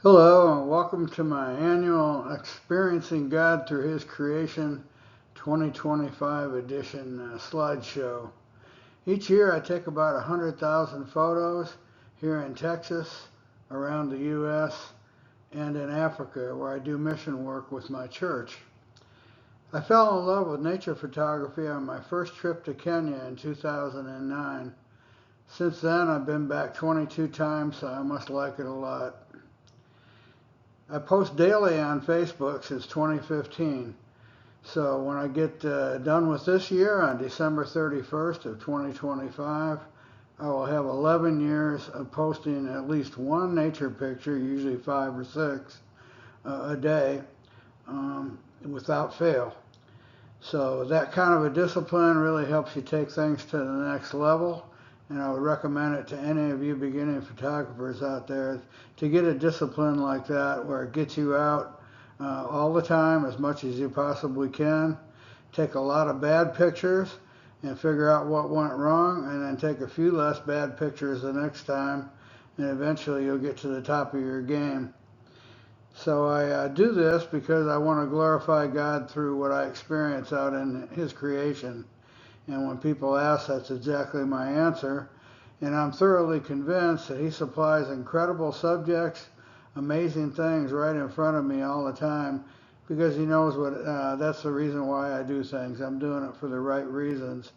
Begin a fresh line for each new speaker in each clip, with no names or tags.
Hello, and welcome to my annual Experiencing God Through His Creation 2025 edition slideshow. Each year I take about 100,000 photos here in Texas, around the U.S., and in Africa, where I do mission work with my church. I fell in love with nature photography on my first trip to Kenya in 2009. Since then, I've been back 22 times, so I must like it a lot. I post daily on Facebook since 2015. So when I get done with this year on December 31st of 2025, I will have 11 years of posting at least one nature picture, usually 5 or 6 a day, without fail. So that kind of a discipline really helps you take things to the next level. And I would recommend it to any of you beginning photographers out there to get a discipline like that where it gets you out all the time as much as you possibly can. Take a lot of bad pictures and figure out what went wrong, and then take a few less bad pictures the next time, and eventually you'll get to the top of your game. So I do this because I want to glorify God through what I experience out in His creation. And when people ask, that's exactly my answer. And I'm thoroughly convinced that He supplies incredible subjects, amazing things right in front of me all the time, because He knows that's the reason why I do things. I'm doing it for the right reasons.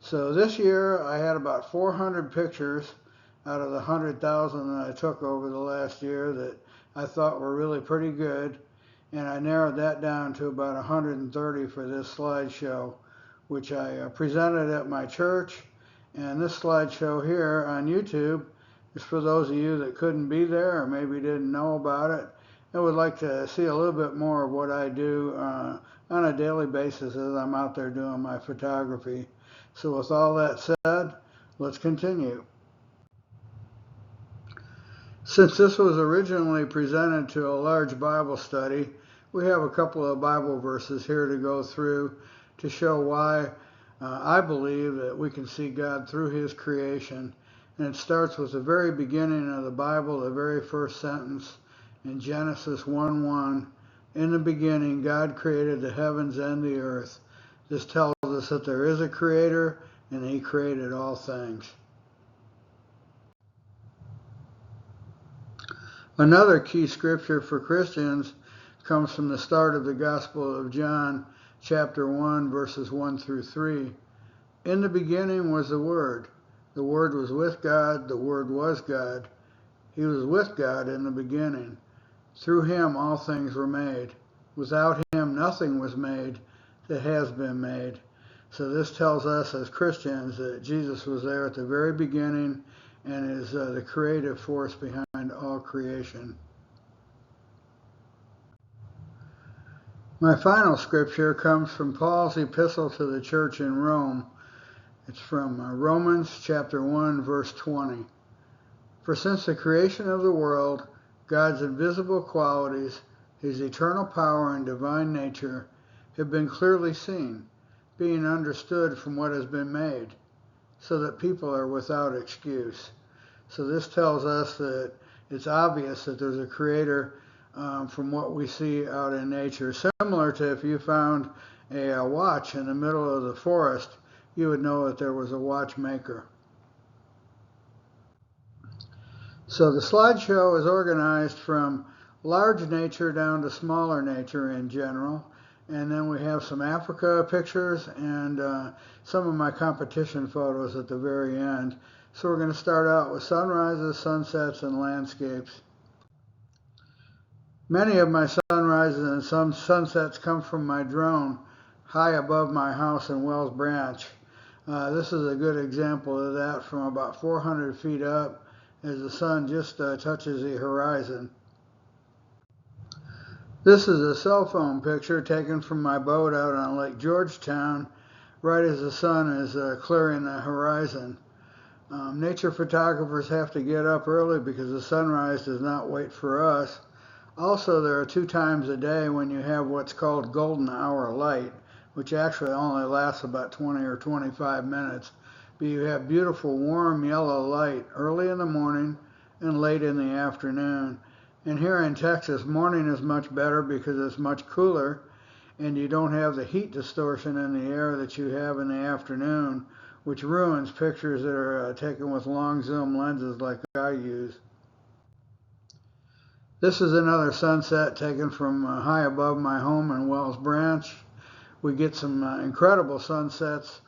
So this year I had about 400 pictures out of the 100,000 that I took over the last year that I thought were really pretty good. And I narrowed that down to about 130 for this slideshow, which I presented at my church. And this slideshow here on YouTube is for those of you that couldn't be there or maybe didn't know about it and would like to see a little bit more of what I do on a daily basis as I'm out there doing my photography. So with all that said, let's continue. Since this was originally presented to a large Bible study, we have a couple of Bible verses here to go through to show why I believe that we can see God through His creation. And it starts with the very beginning of the Bible, the very first sentence in Genesis 1:1. In the beginning, God created the heavens and the earth. This tells us that there is a creator and He created all things. Another key scripture for Christians comes from the start of the Gospel of John, chapter 1, verses 1 through 3. In the beginning was the Word. The Word was with God. The Word was God. He was with God in the beginning. Through Him all things were made. Without Him nothing was made that has been made. So this tells us as Christians that Jesus was there at the very beginning and is the creative force behind all creation. My final scripture comes from Paul's epistle to the church in Rome. It's from Romans chapter 1, verse 20. For since the creation of the world, God's invisible qualities, His eternal power and divine nature, have been clearly seen, being understood from what has been made, so that people are without excuse. So this tells us that it's obvious that there's a creator from what we see out in nature. Similar to if you found a watch in the middle of the forest, you would know that there was a watchmaker. So the slideshow is organized from large nature down to smaller nature in general. And then we have some Africa pictures and some of my competition photos at the very end. So we're going to start out with sunrises, sunsets, and landscapes. Many of my sunrises and some sunsets come from my drone high above my house in Wells Branch. This is a good example of that from about 400 feet up as the sun just touches the horizon. This is a cell phone picture taken from my boat out on Lake Georgetown right as the sun is clearing the horizon. Nature photographers have to get up early because the sunrise does not wait for us. Also, there are 2 times a day when you have what's called golden hour light, which actually only lasts about 20 or 25 minutes. But you have beautiful warm yellow light early in the morning and late in the afternoon. And here in Texas, morning is much better because it's much cooler and you don't have the heat distortion in the air that you have in the afternoon, which ruins pictures that are taken with long zoom lenses like I use. This is another sunset taken from high above my home in Wells Branch. We get some incredible sunsets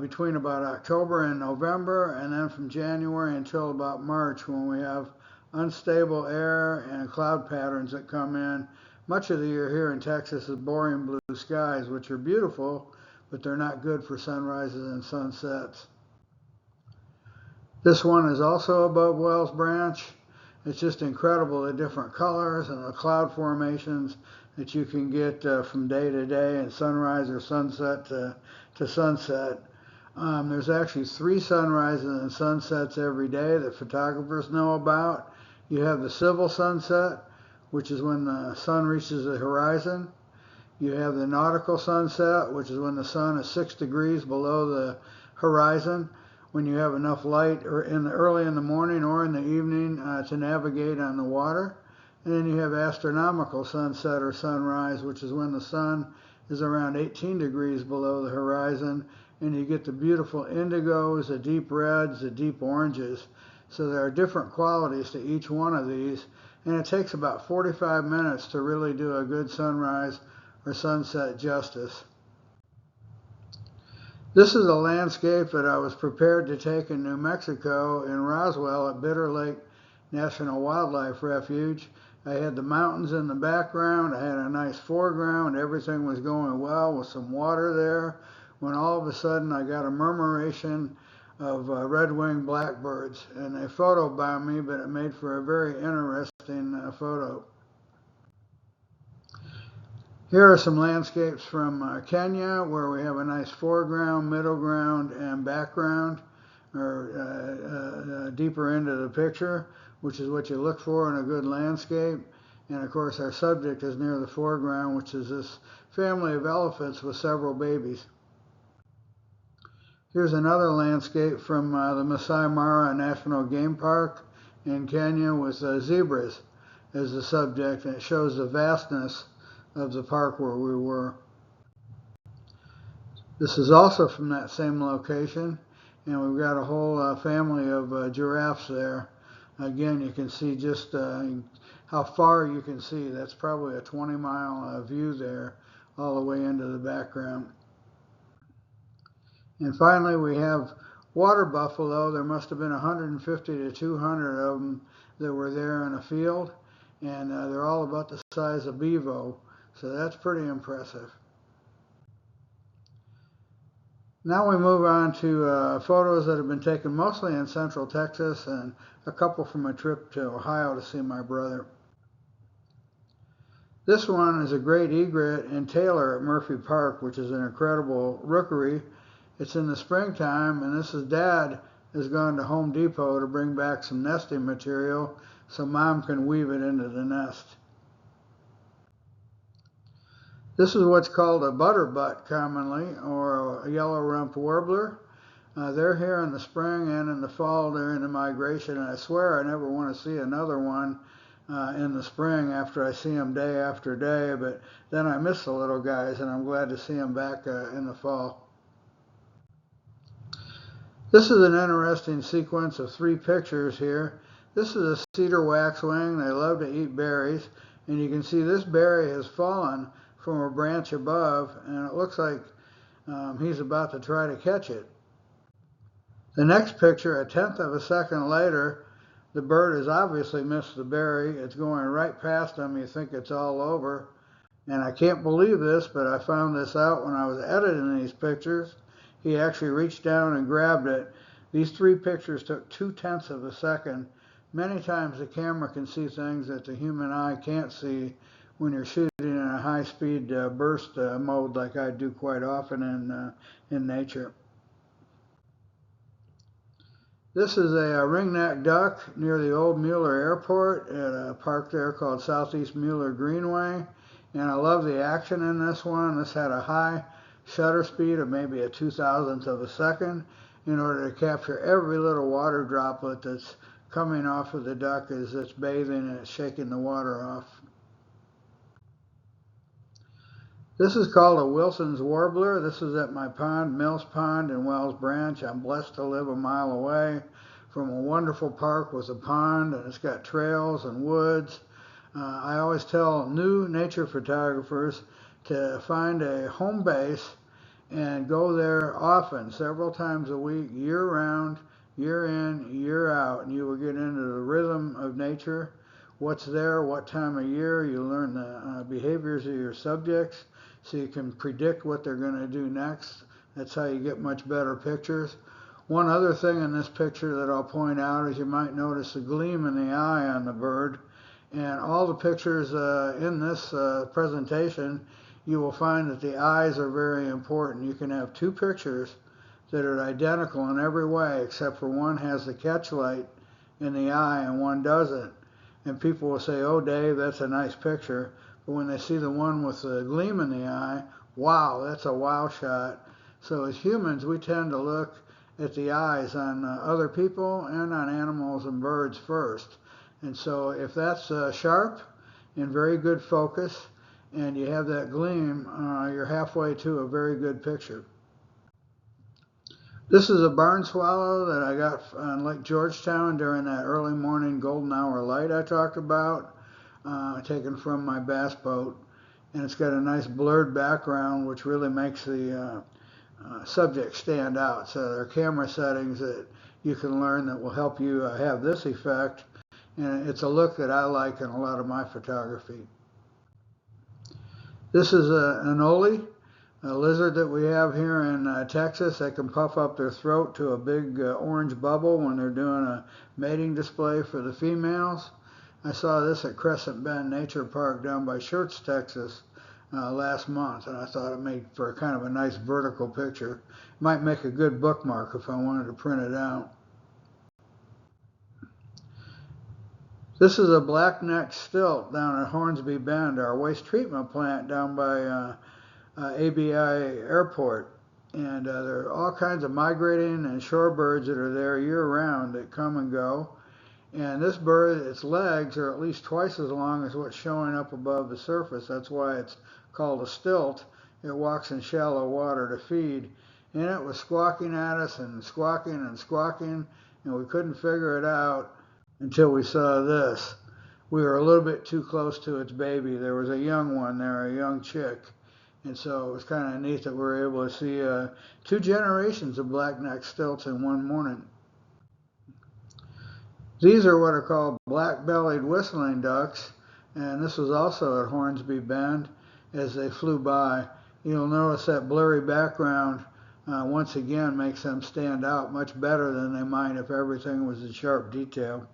between about October and November, and then from January until about March when we have unstable air and cloud patterns that come in. Much of the year here in Texas is boring blue skies, which are beautiful, but they're not good for sunrises and sunsets. This one is also above Wells Branch. It's just incredible the different colors and the cloud formations that you can get from day to day and sunrise or sunset to sunset. There's actually 3 sunrises and sunsets every day that photographers know about. You have the civil sunset, which is when the sun reaches the horizon. You have the nautical sunset, which is when the sun is 6 degrees below the horizon, when you have enough light or early in the morning or in the evening to navigate on the water. And then you have astronomical sunset or sunrise, which is when the sun is around 18 degrees below the horizon, and you get the beautiful indigos, the deep reds, the deep oranges. So there are different qualities to each one of these, and it takes about 45 minutes to really do a good sunrise or sunset justice. This is a landscape that I was prepared to take in New Mexico in Roswell at Bitter Lake National Wildlife Refuge. I had the mountains in the background, I had a nice foreground, everything was going well with some water there, when all of a sudden I got a murmuration of red-winged blackbirds, and they photobombed me, but it made for a very interesting photo. Here are some landscapes from Kenya, where we have a nice foreground, middle ground, and background, or deeper into the picture, which is what you look for in a good landscape. And of course our subject is near the foreground, which is this family of elephants with several babies. Here's another landscape from the Masai Mara National Game Park in Kenya with zebras as the subject, and it shows the vastness of the park where we were. This is also from that same location, and we've got a whole family of giraffes there. Again, you can see just how far you can see. That's probably a 20-mile view there, all the way into the background. And finally, we have water buffalo. There must have been 150 to 200 of them that were there in a field, and they're all about the size of bevo, so that's pretty impressive. Now we move on to photos that have been taken mostly in Central Texas and a couple from a trip to Ohio to see my brother. This one is a great egret in Taylor at Murphy Park, which is an incredible rookery. It's in the springtime, and this is Dad has gone to Home Depot to bring back some nesting material so Mom can weave it into the nest. This is what's called a butterbutt commonly, or a yellow-rumped warbler. They're here in the spring and in the fall during the migration, and I swear I never want to see another one in the spring after I see them day after day, but then I miss the little guys, and I'm glad to see them back in the fall. This is an interesting sequence of 3 pictures here. This is a cedar waxwing. They love to eat berries, and you can see this berry has fallen from a branch above, and it looks like he's about to try to catch it. The next picture, 1/10 of a second later, the bird has obviously missed the berry. It's going right past him. You think it's all over. And I can't believe this, but I found this out when I was editing these pictures. He actually reached down and grabbed it. These 3 pictures took 2/10 of a second. Many times the camera can see things that the human eye can't see when you're shooting in a high-speed burst mode like I do quite often in nature. This is a ringneck duck near the old Mueller Airport at a park there called Southeast Mueller Greenway. And I love the action in this one. This had a high shutter speed of maybe a 2,000th of a second in order to capture every little water droplet that's coming off of the duck as it's bathing and it's shaking the water off. This is called a Wilson's Warbler. This is at my pond, Mills Pond in Wells Branch. I'm blessed to live a mile away from a wonderful park with a pond, and it's got trails and woods. I always tell new nature photographers to find a home base and go there often, several times a week, year round, year in, year out, and you will get into the rhythm of nature, what's there, what time of year. You learn the behaviors of your subjects so you can predict what they're going to do next. That's how you get much better pictures. One other thing in this picture that I'll point out is you might notice a gleam in the eye on the bird. And all the pictures in this presentation, you will find that the eyes are very important. You can have two pictures that are identical in every way, except for one has the catch light in the eye and one doesn't. And people will say, "Oh, Dave, that's a nice picture." But when they see the one with the gleam in the eye, wow, that's a wow shot. So as humans, we tend to look at the eyes on other people and on animals and birds first. And so if that's sharp and very good focus and you have that gleam, you're halfway to a very good picture. This is a barn swallow that I got on Lake Georgetown during that early morning golden hour light I talked about, taken from my bass boat. And it's got a nice blurred background, which really makes the subject stand out. So there are camera settings that you can learn that will help you have this effect. And it's a look that I like in a lot of my photography. This is an ole, a lizard that we have here in Texas. They can puff up their throat to a big orange bubble when they're doing a mating display for the females. I saw this at Crescent Bend Nature Park down by Schertz, Texas last month, and I thought it made for a kind of a nice vertical picture. Might make a good bookmark if I wanted to print it out. This is a black-necked stilt down at Hornsby Bend, our waste treatment plant down by ABI Airport. And there are all kinds of migrating and shorebirds that are there year-round that come and go. And this bird, its legs are at least twice as long as what's showing up above the surface. That's why it's called a stilt. It walks in shallow water to feed. And it was squawking at us and squawking and squawking, and we couldn't figure it out until we saw this. We were a little bit too close to its baby. There was a young one there, a young chick. And so it was kind of neat that we were able to see 2 generations of black-necked stilts in one morning. These are what are called black-bellied whistling ducks, and this was also at Hornsby Bend as they flew by. You'll notice that blurry background once again makes them stand out much better than they might if everything was in sharp detail.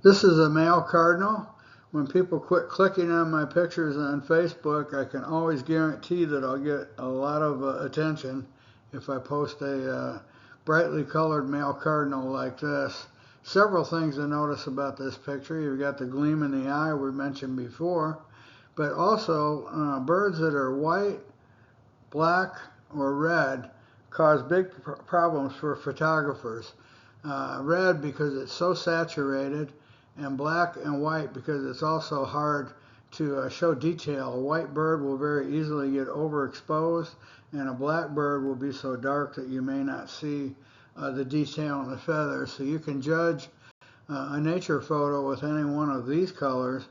This is a male cardinal. When people quit clicking on my pictures on Facebook, I can always guarantee that I'll get a lot of attention if I post a brightly colored male cardinal like this. Several things to notice about this picture. You've got the gleam in the eye we mentioned before, but also birds that are white, black, or red cause big problems for photographers. Red because it's so saturated, and black and white because it's also hard to show detail. A white bird will very easily get overexposed, and a black bird will be so dark that you may not see the detail in the feathers. So you can judge a nature photo with any one of these colors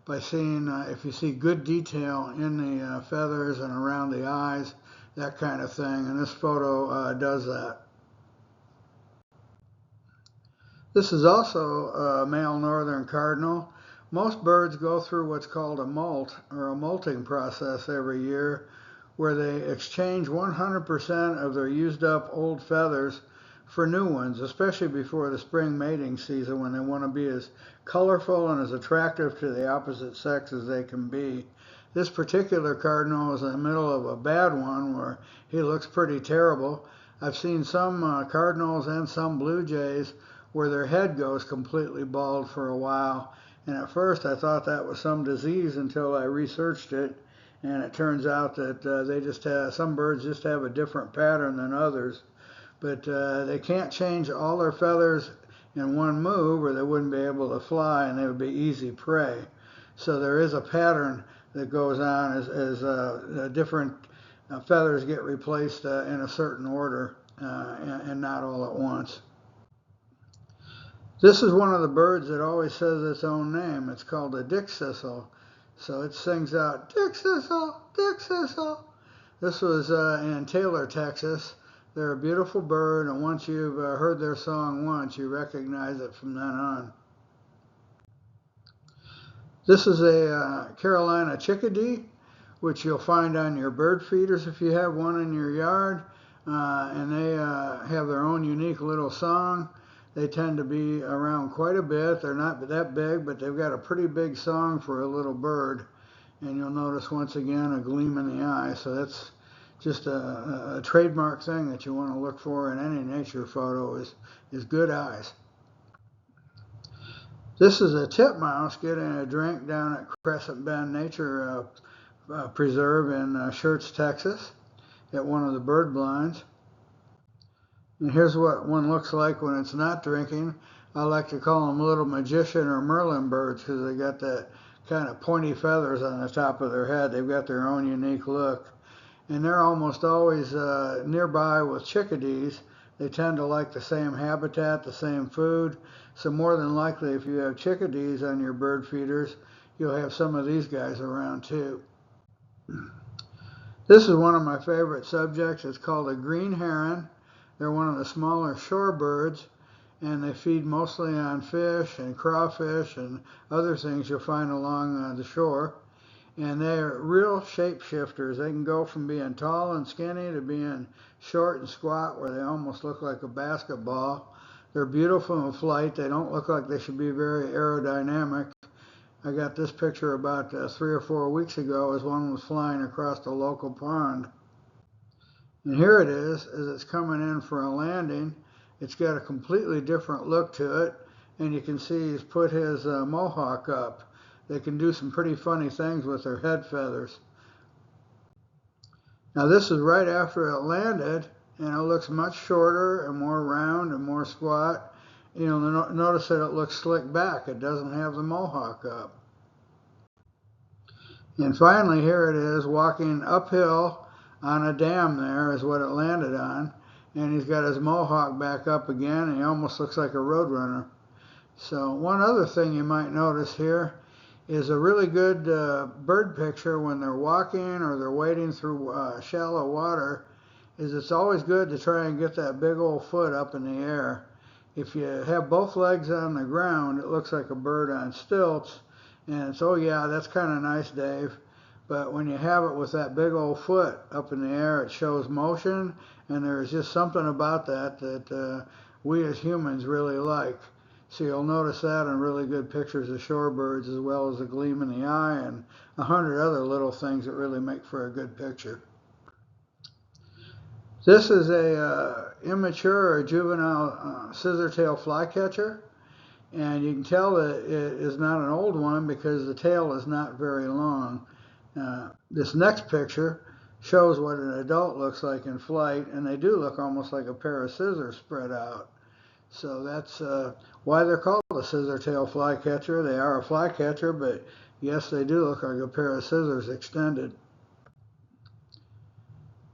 by seeing if you see good detail in the feathers and around the eyes, that kind of thing. And this photo does that. This is also a male northern cardinal. Most birds go through what's called a molt, or a molting process every year, where they exchange 100% of their used up old feathers for new ones, especially before the spring mating season when they want to be as colorful and as attractive to the opposite sex as they can be. This particular cardinal is in the middle of a bad one where he looks pretty terrible. I've seen some cardinals and some blue jays where their head goes completely bald for a while. And at first I thought that was some disease until I researched it, and it turns out that they just have, some birds just have a different pattern than others. but they can't change all their feathers in one move, or they wouldn't be able to fly, and they would be easy prey. So there is a pattern that goes on as different feathers get replaced in a certain order, and not all at once. This is one of the birds that always says its own name. It's called a dickcissel. So it sings out, dickcissel, dickcissel. This was in Taylor, Texas. They're a beautiful bird, and once you've heard their song once, you recognize it from then on. This is a Carolina chickadee, which you'll find on your bird feeders if you have one in your yard. And they have their own unique little song. They tend to be around quite a bit. They're not that big, but they've got a pretty big song for a little bird. And you'll notice once again a gleam in the eye. So that's just a trademark thing that you want to look for in any nature photo is good eyes. This is a titmouse getting a drink down at Crescent Bend Nature Preserve in Schertz, Texas, at one of the bird blinds. And here's what one looks like when it's not drinking. I like to call them little magician or Merlin birds because they got that kind of pointy feathers on the top of their head. They've got their own unique look. And they're almost always nearby with chickadees. They tend to like the same habitat, the same food. So more than likely, if you have chickadees on your bird feeders, you'll have some of these guys around too. This is one of my favorite subjects. It's called a green heron. They're one of the smaller shorebirds, and they feed mostly on fish and crawfish and other things you'll find along the shore. And they're real shapeshifters. They can go from being tall and skinny to being short and squat, where they almost look like a basketball. They're beautiful in flight. They don't look like they should be very aerodynamic. I got this picture about 3 or 4 weeks ago as one was flying across the local pond. And here it is as it's coming in for a landing. It's got a completely different look to it, and you can see he's put his mohawk up. They can do some pretty funny things with their head feathers. Now this is right after it landed, and it looks much shorter and more round and more squat. You'll notice that it looks slicked back. It doesn't have the mohawk up. And finally, here it is walking uphill on a dam. There is what it landed on, and he's got his mohawk back up again, and he almost looks like a roadrunner. So one other thing you might notice here is a really good bird picture when they're walking or they're wading through shallow water, is it's always good to try and get that big old foot up in the air. If you have both legs on the ground, it looks like a bird on stilts, and it's, oh yeah, that's kind of nice, Dave. But when you have it with that big old foot up in the air, it shows motion, and there's just something about that we as humans really like. So you'll notice that in really good pictures of shorebirds, as well as a gleam in the eye and 100 other little things that really make for a good picture. This is a immature or juvenile scissortail flycatcher, and you can tell that it is not an old one because the tail is not very long. This next picture shows what an adult looks like in flight, and they do look almost like a pair of scissors spread out. So that's why they're called a scissortail flycatcher. They are a flycatcher, but yes, they do look like a pair of scissors extended.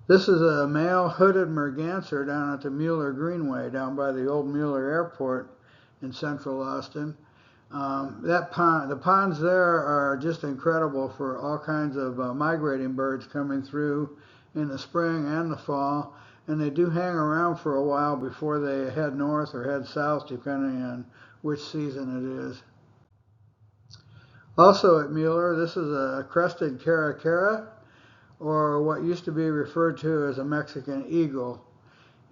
This is a male hooded merganser down at the Mueller Greenway, down by the old Mueller Airport in central Austin. The ponds there are just incredible for all kinds of migrating birds coming through in the spring and the fall, and they do hang around for a while before they head north or head south, depending on which season it is. Also at Mueller, this is a crested caracara, or what used to be referred to as a Mexican eagle.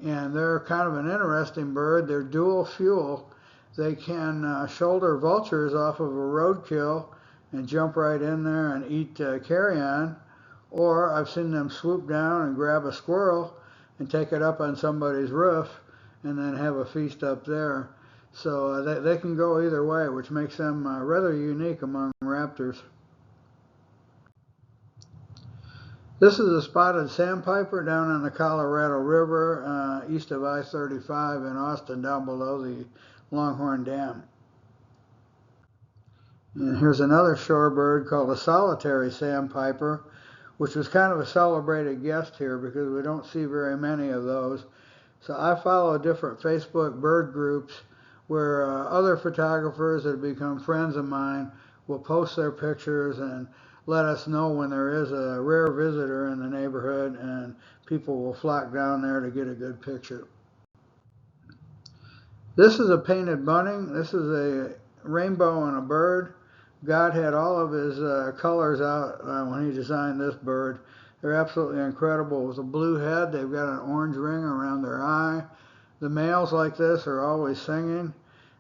And they're kind of an interesting bird. They're dual fuel. They can shoulder vultures off of a roadkill and jump right in there and eat carrion. Or I've seen them swoop down and grab a squirrel and take it up on somebody's roof and then have a feast up there. So they can go either way, which makes them rather unique among raptors. This is a spotted sandpiper down on the Colorado River, east of I-35 in Austin, down below the Longhorn Dam. And here's another shorebird called a solitary sandpiper, which was kind of a celebrated guest here because we don't see very many of those. So I follow different Facebook bird groups where other photographers that have become friends of mine will post their pictures and let us know when there is a rare visitor in the neighborhood, and people will flock down there to get a good picture. This is a painted bunting. This is a rainbow and a bird. God had all of his colors out when he designed this bird. They're absolutely incredible. With a blue head, they've got an orange ring around their eye. The males like this are always singing.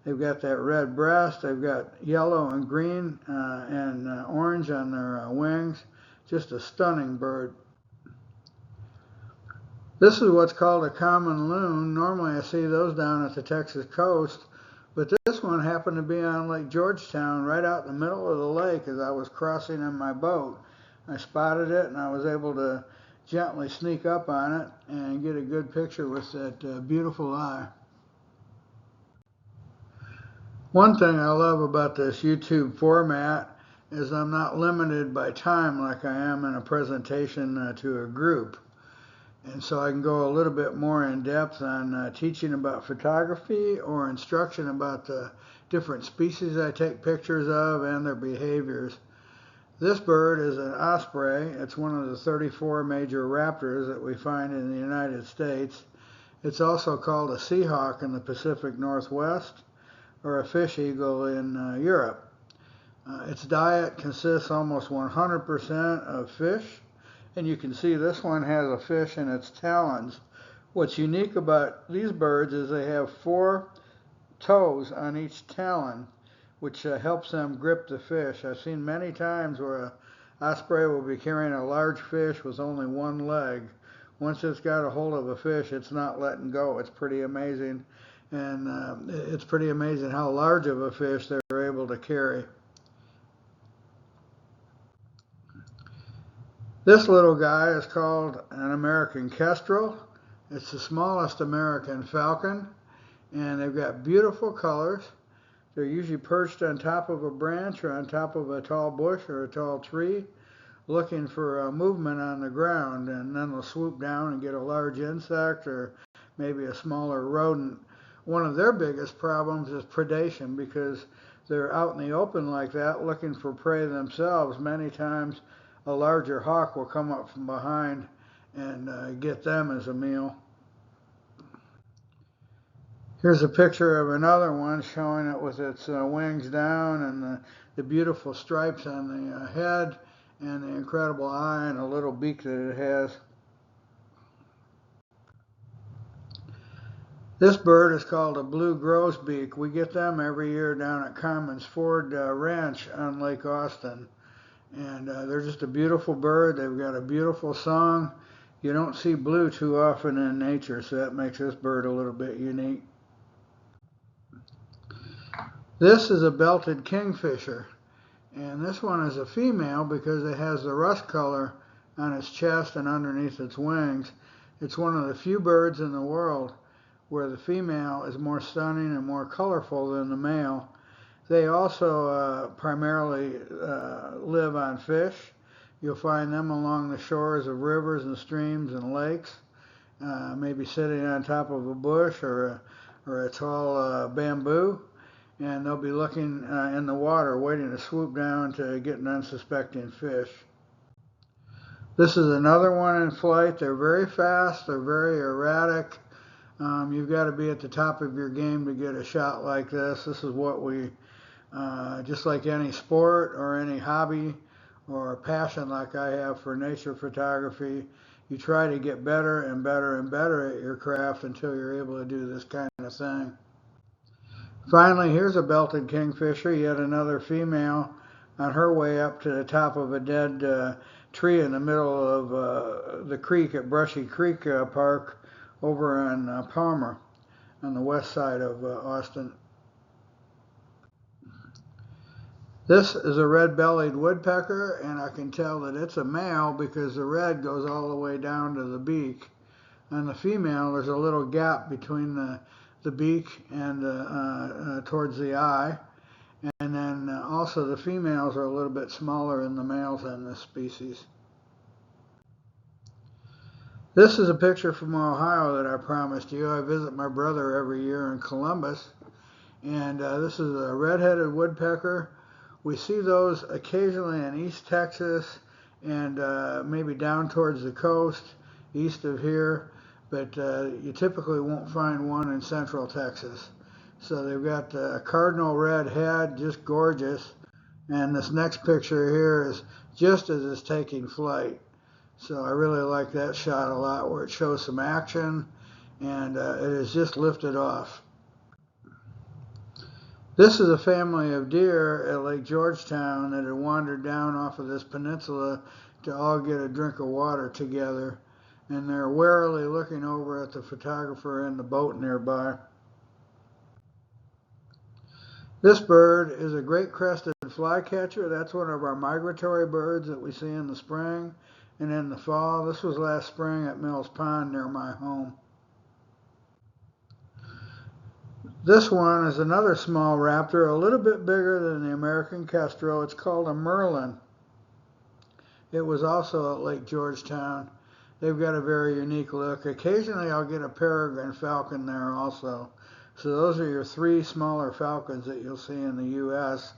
They've got that red breast. They've got yellow and green and orange on their wings. Just a stunning bird. This is what's called a common loon. Normally I see those down at the Texas coast, but this one happened to be on Lake Georgetown, right out in the middle of the lake as I was crossing in my boat. I spotted it and I was able to gently sneak up on it and get a good picture with that beautiful eye. One thing I love about this YouTube format is I'm not limited by time like I am in a presentation to a group. And so I can go a little bit more in depth on teaching about photography or instruction about the different species I take pictures of and their behaviors. This bird is an osprey. It's one of the 34 major raptors that we find in the United States. It's also called a seahawk in the Pacific Northwest or a fish eagle in Europe. Its diet consists almost 100% of fish. And you can see this one has a fish in its talons. What's unique about these birds is they have 4 toes on each talon, which helps them grip the fish. I've seen many times where an osprey will be carrying a large fish with only one leg. Once it's got a hold of a fish, it's not letting go. It's pretty amazing. And it's pretty amazing how large of a fish they're able to carry. This little guy is called an American kestrel. It's the smallest American falcon, and they've got beautiful colors. They're usually perched on top of a branch or on top of a tall bush or a tall tree, looking for movement on the ground, and then they'll swoop down and get a large insect or maybe a smaller rodent. One of their biggest problems is predation because they're out in the open like that looking for prey themselves. Many times a larger hawk will come up from behind and get them as a meal. Here's a picture of another one showing it with its wings down and the beautiful stripes on the head and the incredible eye and a little beak that it has. This bird is called a blue grosbeak. We get them every year down at Commons Ford Ranch on Lake Austin. And they're just a beautiful bird. They've got a beautiful song. You don't see blue too often in nature, so that makes this bird a little bit unique. This is a belted kingfisher, and this one is a female because it has the rust color on its chest and underneath its wings. It's one of the few birds in the world where the female is more stunning and more colorful than the male. They also primarily live on fish. You'll find them along the shores of rivers and streams and lakes, maybe sitting on top of a bush or a tall bamboo, and they'll be looking in the water waiting to swoop down to get an unsuspecting fish. This is another one in flight. They're very fast, they're very erratic. You've got to be at the top of your game to get a shot like this. This is what we just like any sport or any hobby or passion like I have for nature photography, you try to get better and better and better at your craft until you're able to do this kind of thing. Finally, here's a belted kingfisher, yet another female on her way up to the top of a dead tree in the middle of the creek at Brushy Creek Park over on Palmer on the west side of Austin. This is a red-bellied woodpecker, and I can tell that it's a male because the red goes all the way down to the beak. On the female, there's a little gap between the beak and towards the eye. And then also the females are a little bit smaller than the males in this species. This is a picture from Ohio that I promised you. I visit my brother every year in Columbus. And this is a red-headed woodpecker. We see those occasionally in East Texas and maybe down towards the coast, east of here. But you typically won't find one in central Texas. So they've got a cardinal red head, just gorgeous. And this next picture here is just as it's taking flight. So I really like that shot a lot, where it shows some action and it is just lifted off. This is a family of deer at Lake Georgetown that had wandered down off of this peninsula to all get a drink of water together. And they're warily looking over at the photographer in the boat nearby. This bird is a great crested flycatcher. That's one of our migratory birds that we see in the spring and in the fall. This was last spring at Mills Pond near my home. This one is another small raptor, a little bit bigger than the American kestrel. It's called a merlin. It was also at Lake Georgetown. They've got a very unique look. Occasionally I'll get a peregrine falcon there also. So those are your three smaller falcons that you'll see in the U.S.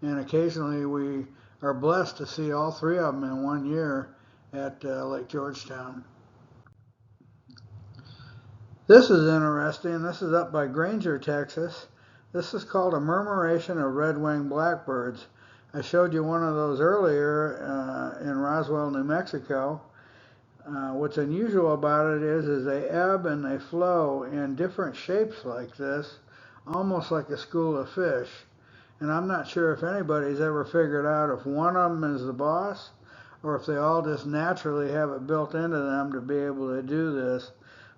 And occasionally we are blessed to see all three of them in one year at Lake Georgetown. This is interesting. This is up by Granger, Texas. This is called a murmuration of red-winged blackbirds. I showed you one of those earlier in Roswell, New Mexico. What's unusual about it is they ebb and they flow in different shapes like this, almost like a school of fish. And I'm not sure if anybody's ever figured out if one of them is the boss or if they all just naturally have it built into them to be able to do this.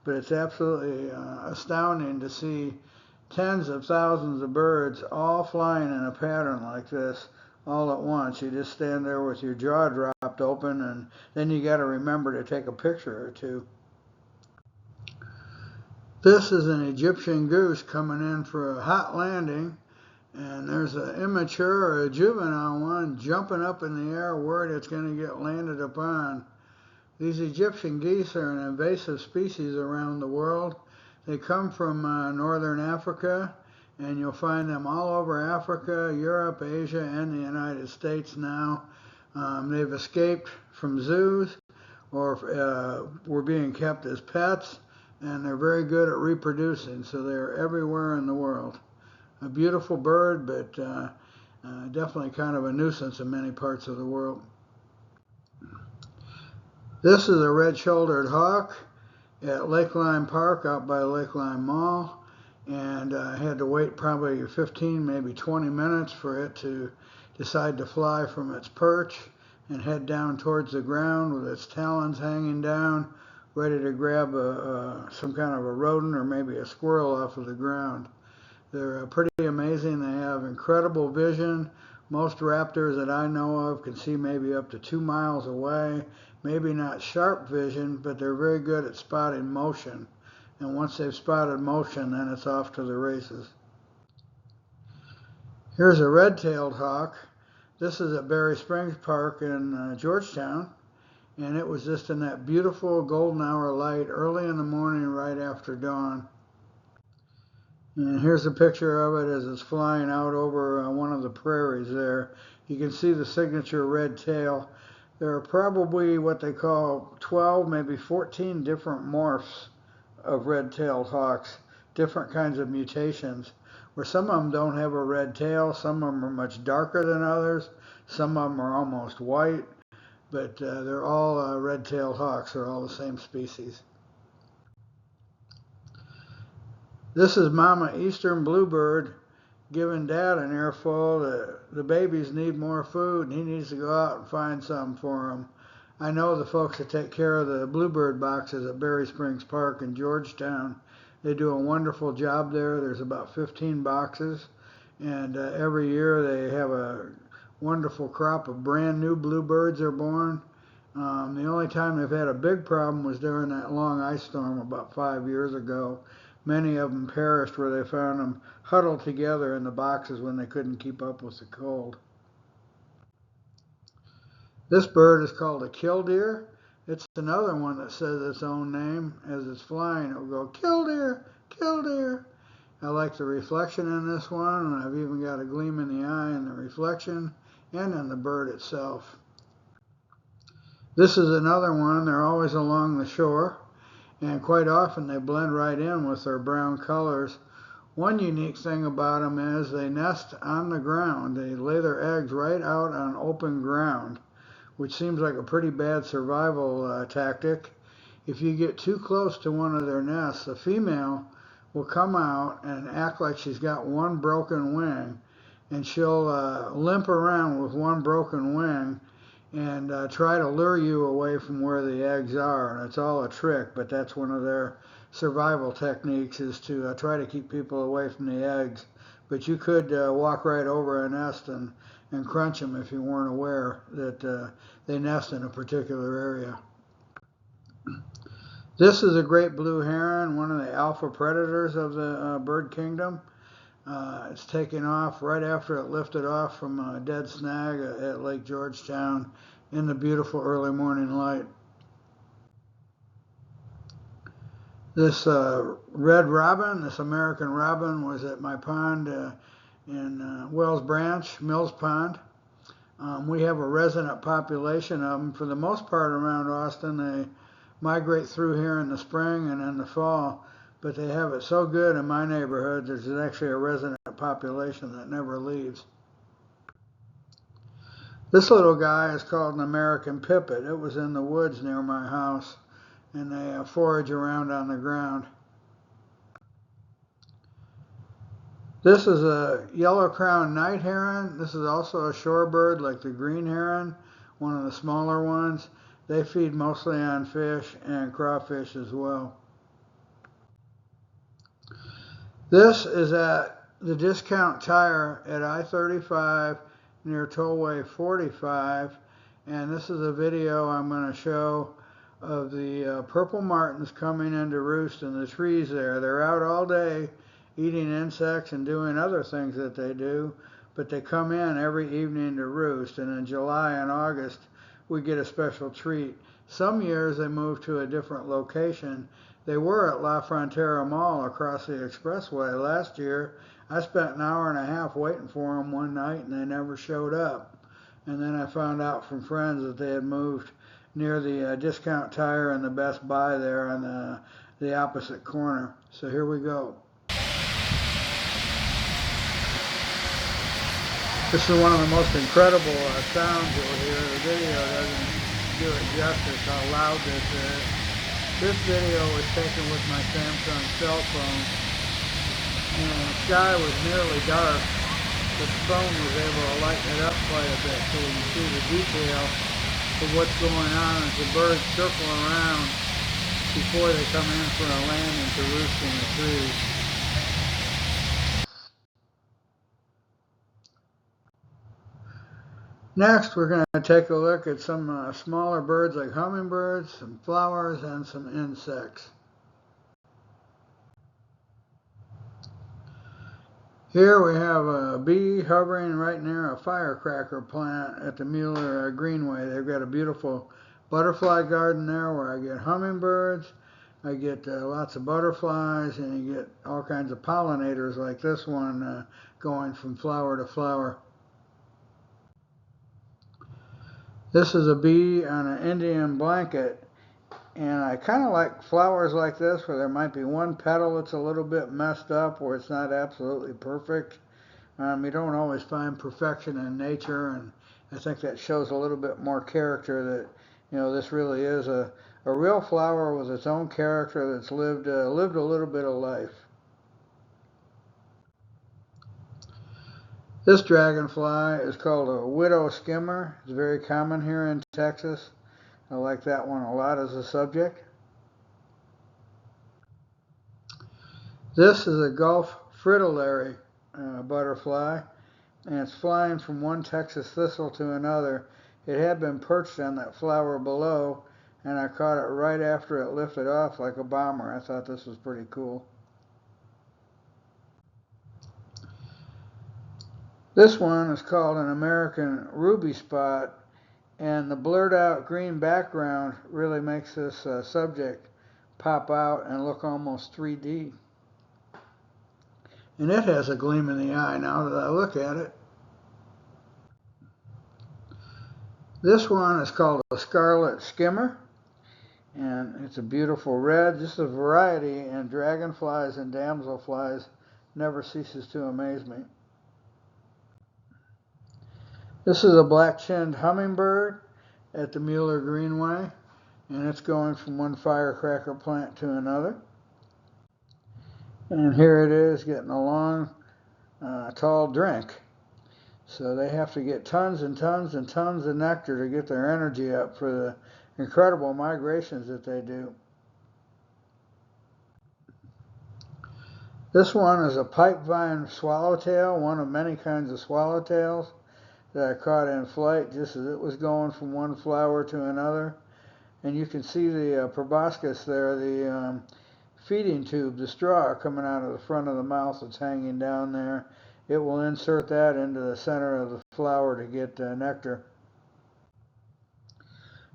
But it's absolutely astounding to see tens of thousands of birds all flying in a pattern like this all at once. You just stand there with your jaw dropped open, and then you got to remember to take a picture or two. This is an Egyptian goose coming in for a hot landing, and there's an immature or a juvenile one jumping up in the air worried it's going to get landed upon. These Egyptian geese are an invasive species around the world. They come from northern Africa, and you'll find them all over Africa, Europe, Asia, and the United States now. They've escaped from zoos or were being kept as pets, and they're very good at reproducing, so they're everywhere in the world. A beautiful bird, but definitely kind of a nuisance in many parts of the world. This is a red-shouldered hawk at Lakeline Park out by Lakeline Mall, and I had to wait probably 15, maybe 20 minutes for it to decide to fly from its perch and head down towards the ground with its talons hanging down, ready to grab some kind of a rodent or maybe a squirrel off of the ground. They're pretty amazing. They have incredible vision. Most raptors that I know of can see maybe up to 2 miles away. Maybe not sharp vision, but they're very good at spotting motion. And once they've spotted motion, then it's off to the races. Here's a red-tailed hawk. This is at Berry Springs Park in Georgetown. And it was just in that beautiful golden hour light early in the morning right after dawn. And here's a picture of it as it's flying out over one of the prairies there. You can see the signature red tail. There are probably what they call 12, maybe 14 different morphs of red-tailed hawks, different kinds of mutations, where some of them don't have a red tail, some of them are much darker than others, some of them are almost white, but they're all red-tailed hawks. They're all the same species. This is Mama Eastern Bluebird giving Dad an earful that the babies need more food and he needs to go out and find some for them. I know the folks that take care of the bluebird boxes at Berry Springs Park in Georgetown. They do a wonderful job there. There's about 15 boxes, and every year they have a wonderful crop of brand new bluebirds are born. The only time they've had a big problem was during that long ice storm about 5 years ago. Many of them perished where they found them huddled together in the boxes when they couldn't keep up with the cold. This bird is called a killdeer. It's another one that says its own name. As it's flying, it will go, killdeer, killdeer. I like the reflection in this one, and I've even got a gleam in the eye in the reflection and in the bird itself. This is another one. They're always along the shore, and quite often they blend right in with their brown colors. One unique thing about them is they nest on the ground. They lay their eggs right out on open ground, which seems like a pretty bad survival tactic. If you get too close to one of their nests, the female will come out and act like she's got one broken wing, and she'll limp around with one broken wing and try to lure you away from where the eggs are. And it's all a trick, but that's one of their survival techniques, is to try to keep people away from the eggs. But you could walk right over a nest and crunch them if you weren't aware that they nest in a particular area. This is a great blue heron, one of the alpha predators of the bird kingdom. It's taken off right after it lifted off from a dead snag at Lake Georgetown in the beautiful early morning light. This red robin, this American robin, was at my pond in Wells Branch, Mills Pond. We have a resident population of them. For the most part around Austin, they migrate through here in the spring and in the fall, but they have it so good in my neighborhood, there's actually a resident population that never leaves. This little guy is called an American pipit. It was in the woods near my house, and they forage around on the ground. This is a yellow-crowned night heron. This is also a shorebird like the green heron, one of the smaller ones. They feed mostly on fish and crawfish as well. This is at the Discount Tire at I-35 near Tollway 45, and this is a video I'm going to show of the purple martins coming in to roost in the trees there. They're out all day eating insects and doing other things that they do, but they come in every evening to roost, and in July and August we get a special treat. Some years they move to a different location. They were at La Frontera Mall across the expressway. Last year I spent an hour and a half waiting for them one night, and they never showed up. And then I found out from friends that they had moved near the Discount Tire and the Best Buy there on the opposite corner. So here we go. This is one of the most incredible sounds you'll hear. The video doesn't do it justice how loud this is. This video was taken with my Samsung cell phone, and the sky was nearly dark, but the phone was able to lighten it up quite a bit so we can see the detail of what's going on as the birds circle around before they come in for a landing to roost in the trees. Next, we're going to take a look at some smaller birds like hummingbirds, some flowers, and some insects. Here we have a bee hovering right near a firecracker plant at the Mueller Greenway. They've got a beautiful butterfly garden there where I get hummingbirds, I get lots of butterflies, and you get all kinds of pollinators like this one going from flower to flower. This is a bee on an Indian blanket, and I kind of like flowers like this where there might be one petal that's a little bit messed up, where it's not absolutely perfect. You don't always find perfection in nature, and I think that shows a little bit more character that, you know, this really is a real flower with its own character that's lived a little bit of life. This dragonfly is called a widow skimmer. It's very common here in Texas. I like that one a lot as a subject. This is a Gulf fritillary butterfly. and it's flying from one Texas thistle to another. It had been perched on that flower below, and I caught it right after it lifted off like a bomber. I thought this was pretty cool. This one is called an American ruby spot, and the blurred out green background really makes this subject pop out and look almost 3D. And it has a gleam in the eye now that I look at it. This one is called a scarlet skimmer, and it's a beautiful red. Just a variety in dragonflies and damselflies never ceases to amaze me. This is a black-chinned hummingbird at the Mueller Greenway, and it's going from one firecracker plant to another. And here it is getting a long, tall drink. So they have to get tons and tons and tons of nectar to get their energy up for the incredible migrations that they do. This one is a pipevine swallowtail, one of many kinds of swallowtails that I caught in flight just as it was going from one flower to another. And you can see the proboscis there, the feeding tube, the straw coming out of the front of the mouth that's hanging down there. It will insert that into the center of the flower to get nectar.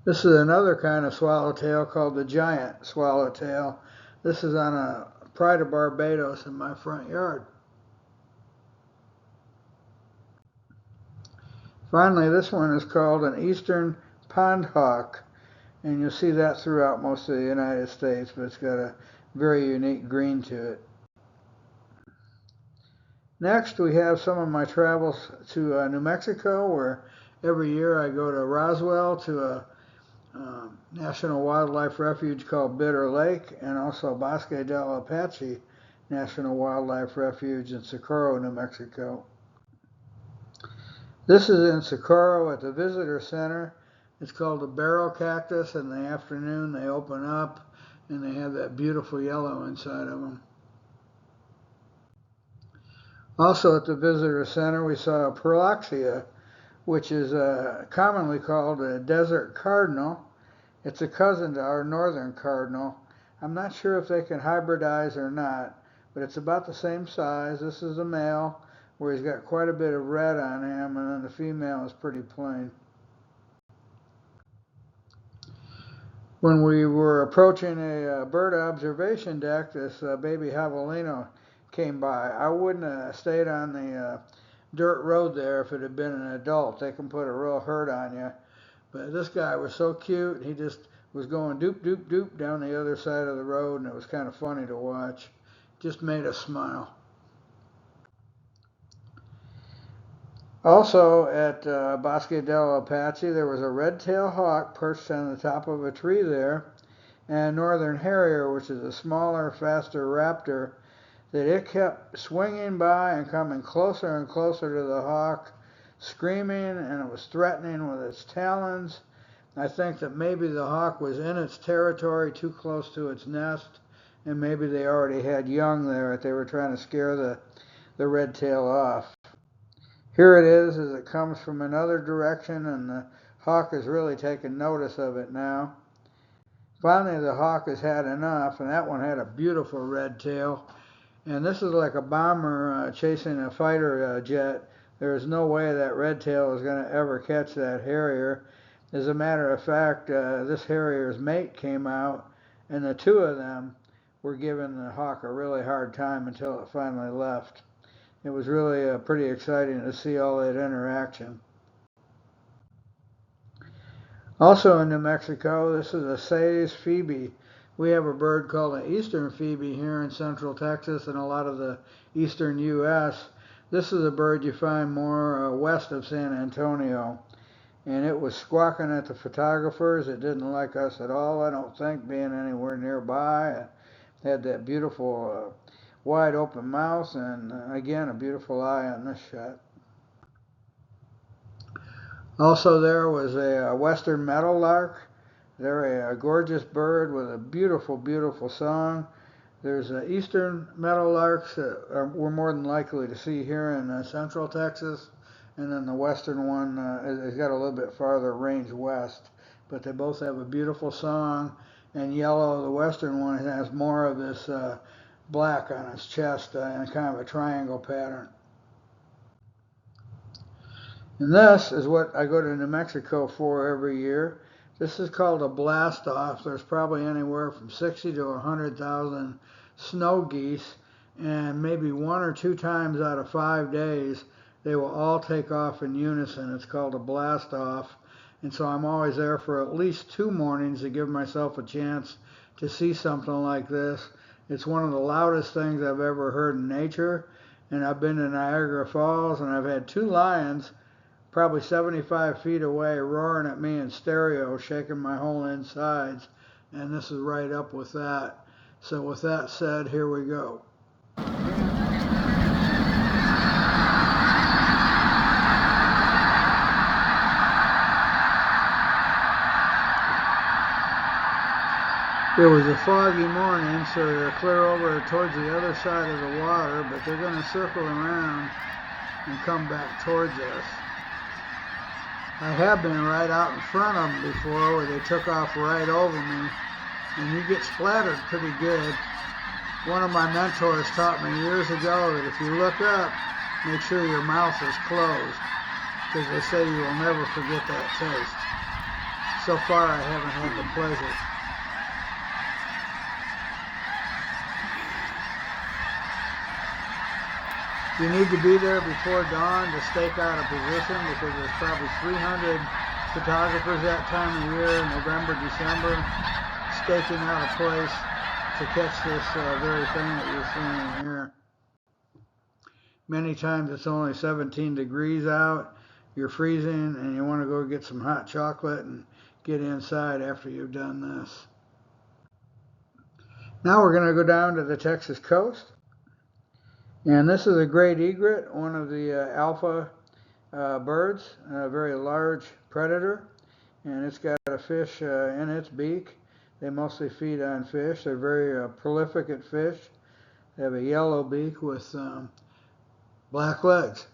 This is another kind of swallowtail called the giant swallowtail. This is on a Pride of Barbados in my front yard. Finally, this one is called an eastern pond hawk, and you'll see that throughout most of the United States, but it's got a very unique green to it. Next, we have some of my travels to New Mexico, where every year I go to Roswell to a National Wildlife Refuge called Bitter Lake, and also Bosque del Apache National Wildlife Refuge in Socorro, New Mexico. This is in Socorro at the Visitor Center. It's called the barrel cactus. In the afternoon they open up and they have that beautiful yellow inside of them. Also at the Visitor Center we saw a Perloxia, which is commonly called a desert cardinal. It's a cousin to our northern cardinal. I'm not sure if they can hybridize or not, but it's about the same size. This is a male where he's got quite a bit of red on him, and then the female is pretty plain. When we were approaching a bird observation deck, this baby javelino came by. I wouldn't have stayed on the dirt road there if it had been an adult. They can put a real hurt on you. But this guy was so cute. He just was going doop, doop, doop down the other side of the road, and it was kind of funny to watch. Just made us smile. Also at Bosque del Apache, there was a red-tailed hawk perched on the top of a tree there, and a northern harrier, which is a smaller, faster raptor, that it kept swinging by and coming closer and closer to the hawk, screaming, and it was threatening with its talons. I think that maybe the hawk was in its territory, too close to its nest, and maybe they already had young there that they were trying to scare the red tail off. Here it is as it comes from another direction, and the hawk is really taking notice of it now. Finally, the hawk has had enough, and that one had a beautiful red tail. And this is like a bomber chasing a fighter jet. There is no way that red tail is going to ever catch that harrier. As a matter of fact, this harrier's mate came out, and the two of them were giving the hawk a really hard time until it finally left. It was really pretty exciting to see all that interaction. Also in New Mexico, this is a Say's phoebe. We have a bird called an eastern phoebe here in central Texas and a lot of the eastern U.S. This is a bird you find more west of San Antonio. And it was squawking at the photographers. It didn't like us at all, I don't think, being anywhere nearby. It had that beautiful wide open mouth, and again a beautiful eye on this shot. Also there was a western meadowlark. They're a gorgeous bird with a beautiful, beautiful song. There's eastern meadowlarks that we're more than likely to see here in central Texas, and then the western one has got a little bit farther range west. But they both have a beautiful song. And yellow, the western one, has more of this black on its chest and kind of a triangle pattern. And this is what I go to New Mexico for every year. This is called a blast off. There's probably anywhere from 60 to 100,000 snow geese, and maybe 1 or 2 times out of 5 days they will all take off in unison. It's called a blast off, and so I'm always there for at least 2 mornings to give myself a chance to see something like this. It's one of the loudest things I've ever heard in nature, and I've been to Niagara Falls, and I've had 2 lions probably 75 feet away roaring at me in stereo, shaking my whole insides, and this is right up with that. So with that said, here we go. It was a foggy morning, so they're clear over towards the other side of the water, but they're going to circle around and come back towards us. I have been right out in front of them before where they took off right over me, and you get splattered pretty good. One of my mentors taught me years ago that if you look up, make sure your mouth is closed, because they say you will never forget that taste. So far I haven't had the pleasure. You need to be there before dawn to stake out a position, because there's probably 300 photographers that time of year, November, December, staking out a place to catch this very thing that you're seeing here. Many times it's only 17 degrees out, you're freezing, and you want to go get some hot chocolate and get inside after you've done this. Now we're going to go down to the Texas coast. And this is a great egret, one of the alpha birds, a very large predator, and it's got a fish in its beak. They mostly feed on fish. They're very prolific at fish. They have a yellow beak with black legs.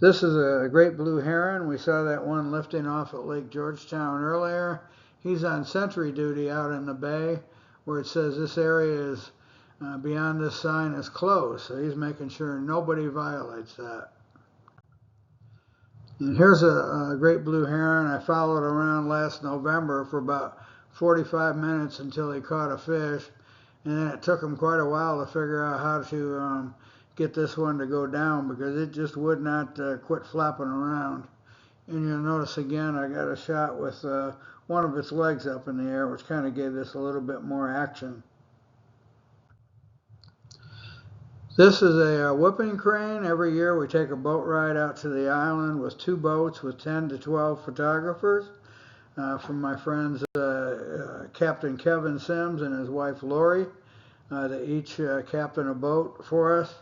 This is a great blue heron. We saw that one lifting off at Lake Georgetown earlier. He's on sentry duty out in the bay, where it says this area is beyond this sign is closed, so he's making sure nobody violates that. And here's a great blue heron I followed around last November for about 45 minutes until he caught a fish, and then it took him quite a while to figure out how to get this one to go down, because it just would not quit flapping around. And you'll notice again I got a shot with one of its legs up in the air, which kind of gave this a little bit more action. This is a whooping crane. Every year we take a boat ride out to the island with 2 boats with 10 to 12 photographers from my friends Captain Kevin Sims and his wife Lori. They each captain a boat for us,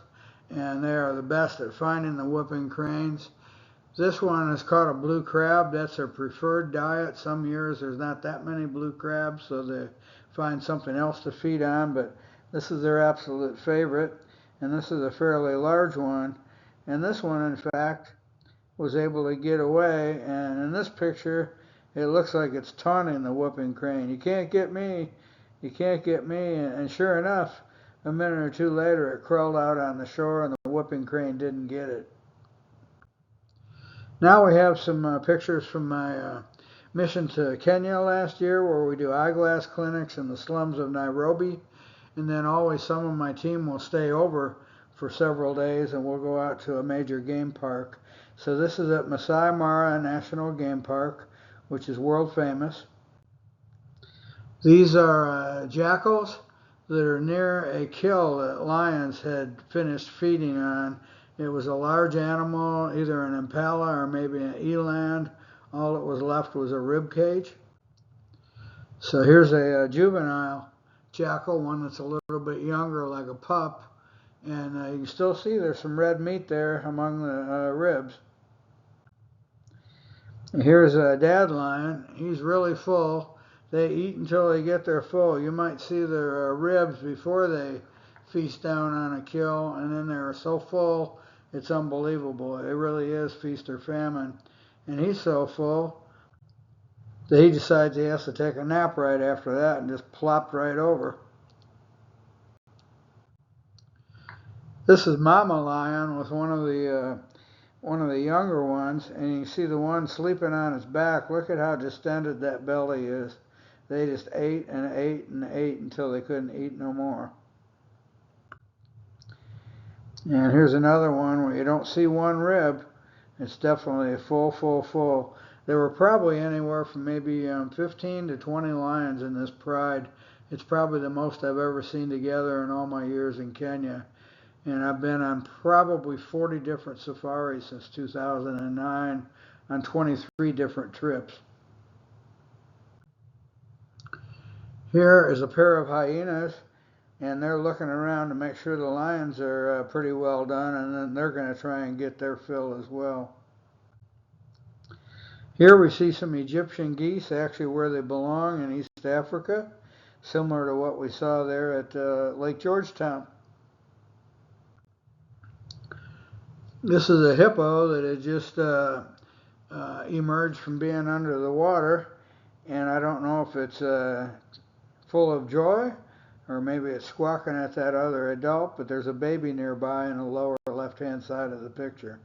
and they are the best at finding the whooping cranes. This one has caught a blue crab. That's their preferred diet. Some years there's not that many blue crabs, so they find something else to feed on, but this is their absolute favorite. And this is a fairly large one, and this one in fact was able to get away, and in this picture it looks like it's taunting the whooping crane. You can't get me, you can't get me, and sure enough, a minute or 2 later it crawled out on the shore and the whooping crane didn't get it. Now we have some pictures from my mission to Kenya last year, where we do eyeglass clinics in the slums of Nairobi. And then always some of my team will stay over for several days, and we'll go out to a major game park. So this is at Masai Mara National Game Park, which is world famous. These are jackals that are near a kill that lions had finished feeding on. It was a large animal, either an impala or maybe an eland. All that was left was a rib cage. So here's a juvenile jackal, one that's a little bit younger, like a pup, and you can still see there's some red meat there among the ribs. And here's a dad lion. He's really full. They eat until they get their full. You might see their ribs before they feast down on a kill, and then they're so full It's unbelievable. It really is feast or famine. And he's so full that he decides he has to take a nap right after that and just plopped right over. This is Mama Lion with one of the younger ones, and you can see the one sleeping on its back. Look at how distended that belly is. They just ate and ate and ate until they couldn't eat no more. And here's another one where you don't see one rib. It's definitely full. There were probably anywhere from maybe 15 to 20 lions in this pride. It's probably the most I've ever seen together in all my years in Kenya. And I've been on probably 40 different safaris since 2009 on 23 different trips. Here is a pair of hyenas, and they're looking around to make sure the lions are pretty well done, and then they're going to try and get their fill as well. Here we see some Egyptian geese, actually where they belong in East Africa, similar to what we saw there at Lake Georgetown. This is a hippo that had just emerged from being under the water, and I don't know if it's full of joy or maybe it's squawking at that other adult, but there's a baby nearby in the lower left-hand side of the picture.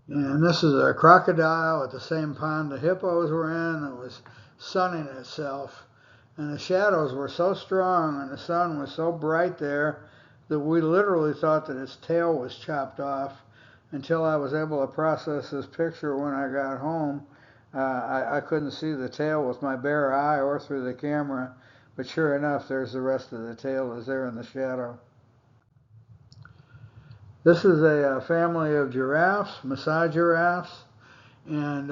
And this is a crocodile at the same pond the hippos were in. It was sunning itself, and the shadows were so strong and the sun was so bright there that we literally thought that its tail was chopped off until I was able to process this picture when I got home. I couldn't see the tail with my bare eye or through the camera, but sure enough, there's the rest of the tail is there in the shadow. This is a family of giraffes, Maasai giraffes, and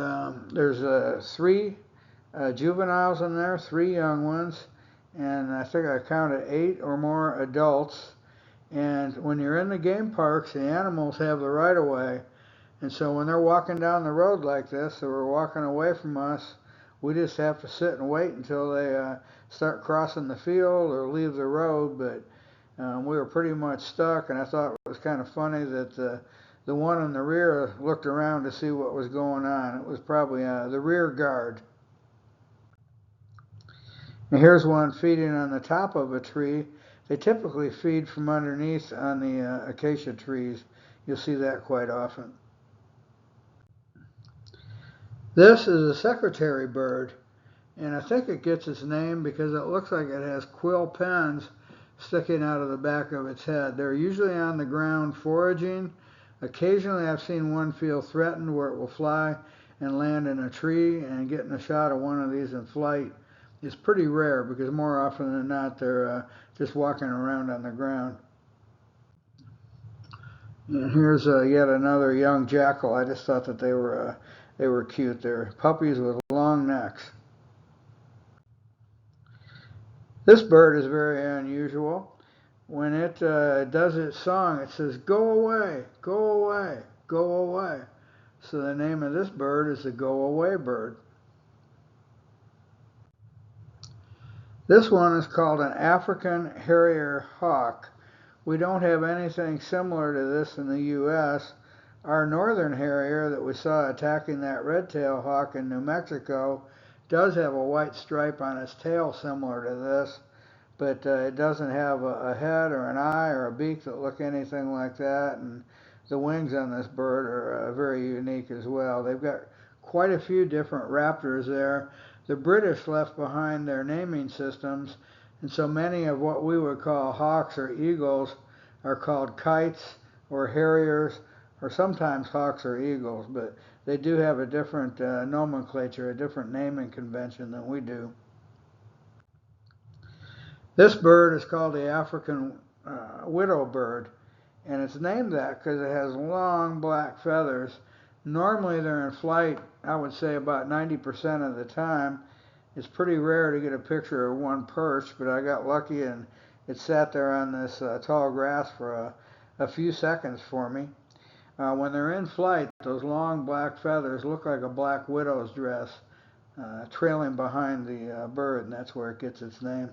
there's 3 juveniles in there, 3 young ones, and I think I counted 8 or more adults. And when you're in the game parks, the animals have the right of way. And so when they're walking down the road like this, or we're walking away from us, we just have to sit and wait until they start crossing the field or leave the road. But we were pretty much stuck, and I thought it was kind of funny that the one in the rear looked around to see what was going on. It was probably the rear guard. And here's one feeding on the top of a tree. They typically feed from underneath on the acacia trees. You'll see that quite often. This is a secretary bird, and I think it gets its name because it looks like it has quill pens sticking out of the back of its head. They're usually on the ground foraging. Occasionally I've seen one feel threatened where it will fly and land in a tree, and getting a shot of one of these in flight is pretty rare because more often than not they're just walking around on the ground. And here's yet another young jackal. I just thought that they were cute. They're puppies with long necks. This bird is very unusual. When it does its song, it says, "Go away, go away, go away." So the name of this bird is the go away bird. This one is called an African harrier hawk. We don't have anything similar to this in the U.S. Our northern harrier that we saw attacking that red-tailed hawk in New Mexico does have a white stripe on its tail similar to this, but it doesn't have a head or an eye or a beak that look anything like that, and the wings on this bird are very unique as well. They've got quite a few different raptors there. The British left behind their naming systems, and so many of what we would call hawks or eagles are called kites or harriers, or sometimes hawks or eagles, but they do have a different nomenclature, a different naming convention than we do. This bird is called the African widow bird, and it's named that because it has long black feathers. Normally they're in flight, I would say about 90% of the time. It's pretty rare to get a picture of one perched, but I got lucky and it sat there on this tall grass for a few seconds for me. When they're in flight, those long black feathers look like a black widow's dress trailing behind the bird, and that's where it gets its name.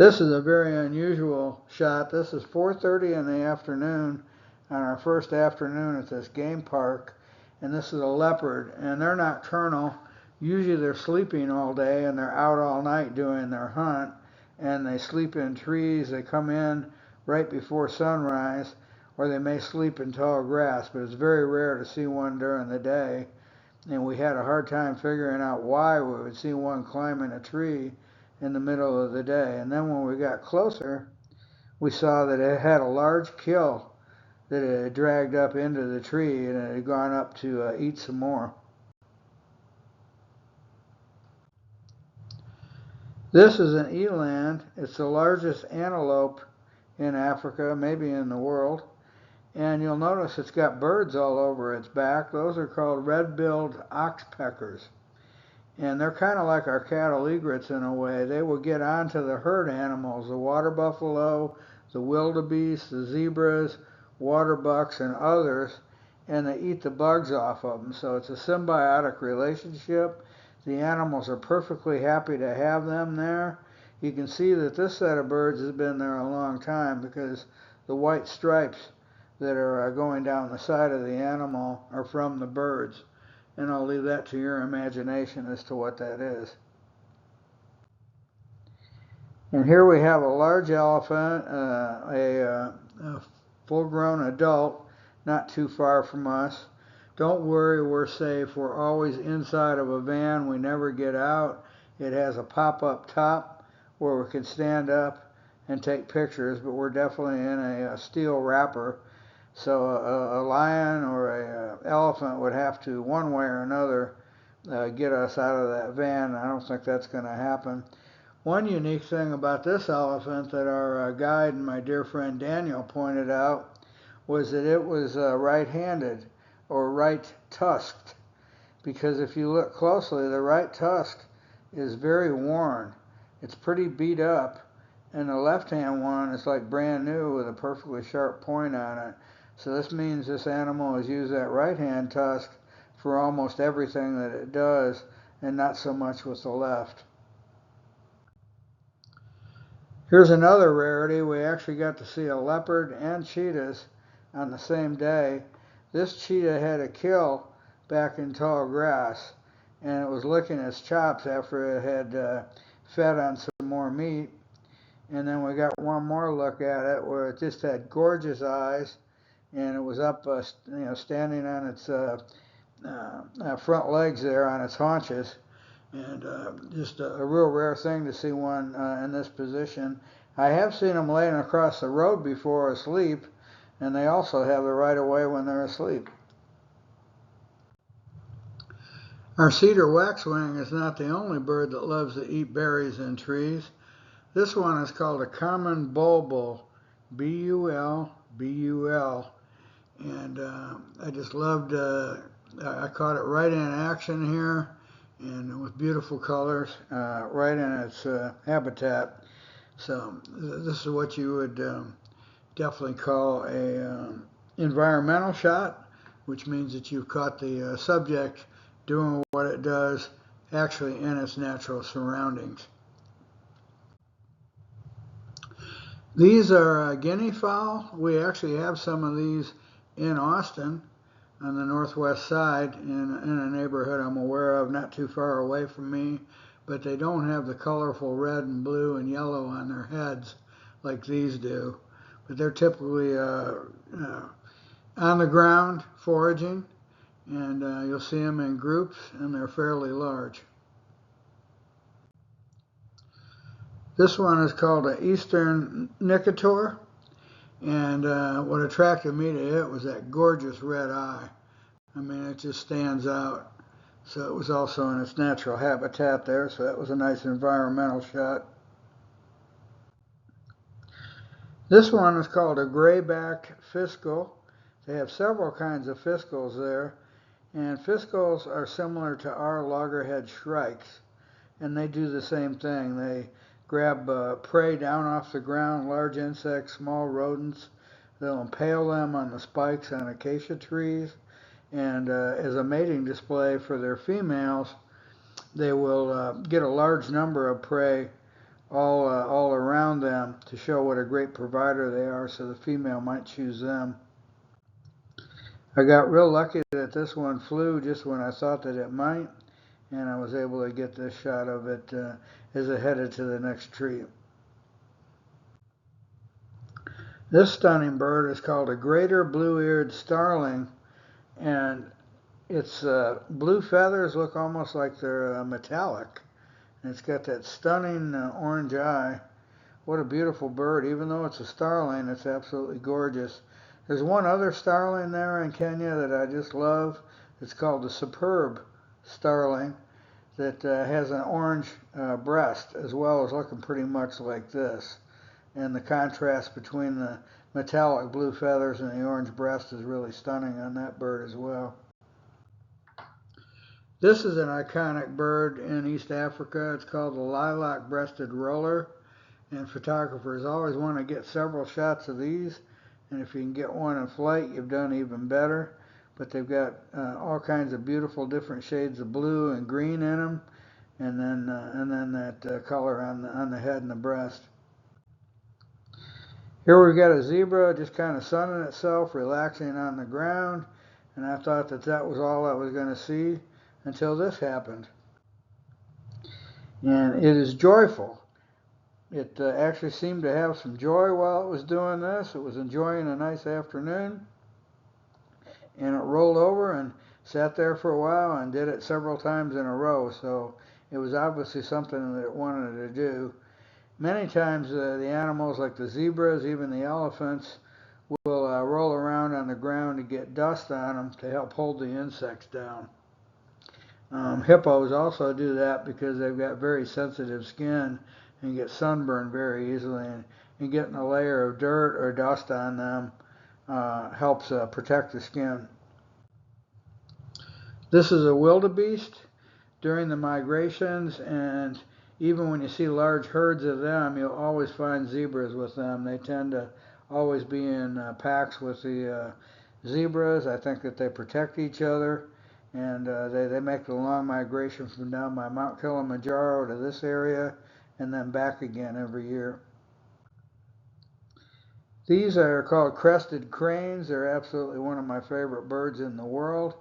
This is a very unusual shot. This is 4:30 in the afternoon on our first afternoon at this game park, and this is a leopard, and they're nocturnal. Usually they're sleeping all day and they're out all night doing their hunt, and they sleep in trees. They come in right before sunrise, or they may sleep in tall grass, but it's very rare to see one during the day. And we had a hard time figuring out why we would see one climbing a tree in the middle of the day. And then when we got closer, we saw that it had a large kill that it had dragged up into the tree, and it had gone up to eat some more. This is an eland. It's the largest antelope in Africa, maybe in the world. And you'll notice it's got birds all over its back. Those are called red-billed oxpeckers. And they're kind of like our cattle egrets in a way. They will get onto the herd animals, the water buffalo, the wildebeest, the zebras, water bucks, and others, and they eat the bugs off of them. So it's a symbiotic relationship. The animals are perfectly happy to have them there. You can see that this set of birds has been there a long time because the white stripes that are going down the side of the animal are from the birds. And I'll leave that to your imagination as to what that is. And here we have a large elephant, a full-grown adult, not too far from us. Don't worry, we're safe. We're always inside of a van. We never get out. It has a pop-up top where we can stand up and take pictures, but we're definitely in a steel wrapper. So a lion or an elephant would have to, one way or another, get us out of that van. I don't think that's going to happen. One unique thing about this elephant that our guide and my dear friend Daniel pointed out was that it was right-handed or right-tusked, because if you look closely, the right tusk is very worn. It's pretty beat up, and the left-hand one is like brand new with a perfectly sharp point on it. So this means this animal has used that right-hand tusk for almost everything that it does, and not so much with the left. Here's another rarity. We actually got to see a leopard and cheetahs on the same day. This cheetah had a kill back in tall grass, and it was licking its chops after it had fed on some more meat. And then we got one more look at it where it just had gorgeous eyes, and it was up, standing on its front legs there, on its haunches, and just a real rare thing to see one in this position. I have seen them laying across the road before asleep, and they also have the right of way when they're asleep. Our cedar waxwing is not the only bird that loves to eat berries in trees. This one is called a common bulbul, B-U-L-B-U-L, and I just loved, I caught it right in action here, and with beautiful colors, right in its habitat. So this is what you would definitely call a environmental shot, which means that you've caught the subject doing what it does actually in its natural surroundings. These are guinea fowl. We actually have some of these in Austin on the northwest side in a neighborhood I'm aware of, not too far away from me, but they don't have the colorful red and blue and yellow on their heads like these do. But they're typically on the ground foraging, and you'll see them in groups, and they're fairly large. This one is called an eastern nicator, and what attracted me to it was that gorgeous red eye. I mean, it just stands out. So it was also in its natural habitat there, so that was a nice environmental shot. This one is called a gray-backed fiscal. They have several kinds of fiscals there, and fiscals are similar to our loggerhead shrikes, and they do the same thing. They grab prey down off the ground, large insects, small rodents. They'll impale them on the spikes on acacia trees, and as a mating display for their females, they will get a large number of prey all around them to show what a great provider they are, so the female might choose them. I got real lucky that this one flew just when I thought that it might, and I was able to get this shot of it as it headed to the next tree. This stunning bird is called a greater blue-eared starling, and its blue feathers look almost like they're metallic. And it's got that stunning orange eye. What a beautiful bird. Even though it's a starling, it's absolutely gorgeous. There's one other starling there in Kenya that I just love. It's called the superb starling, that has an orange breast, as well as looking pretty much like this. And the contrast between the metallic blue feathers and the orange breast is really stunning on that bird as well. This is an iconic bird in East Africa. It's called the lilac-breasted roller, and photographers always want to get several shots of these, and if you can get one in flight, you've done even better. But they've got all kinds of beautiful different shades of blue and green in them, and then that color on the head and the breast. Here we've got a zebra just kind of sunning itself, relaxing on the ground, and I thought that that was all I was going to see until this happened. And it is joyful. It actually seemed to have some joy while it was doing this. It was enjoying a nice afternoon, and it rolled over and sat there for a while and did it several times in a row, so it was obviously something that it wanted to do. Many times the animals like the zebras, even the elephants, will roll around on the ground to get dust on them to help hold the insects down. Hippos also do that because they've got very sensitive skin and get sunburned very easily, and getting a layer of dirt or dust on them helps protect the skin. This is a wildebeest. During the migrations, and even when you see large herds of them, you'll always find zebras with them. They tend to always be in packs with the zebras. I think that they protect each other, and they make the long migration from down by Mount Kilimanjaro to this area and then back again every year. These are called crested cranes. They're absolutely one of my favorite birds in the world.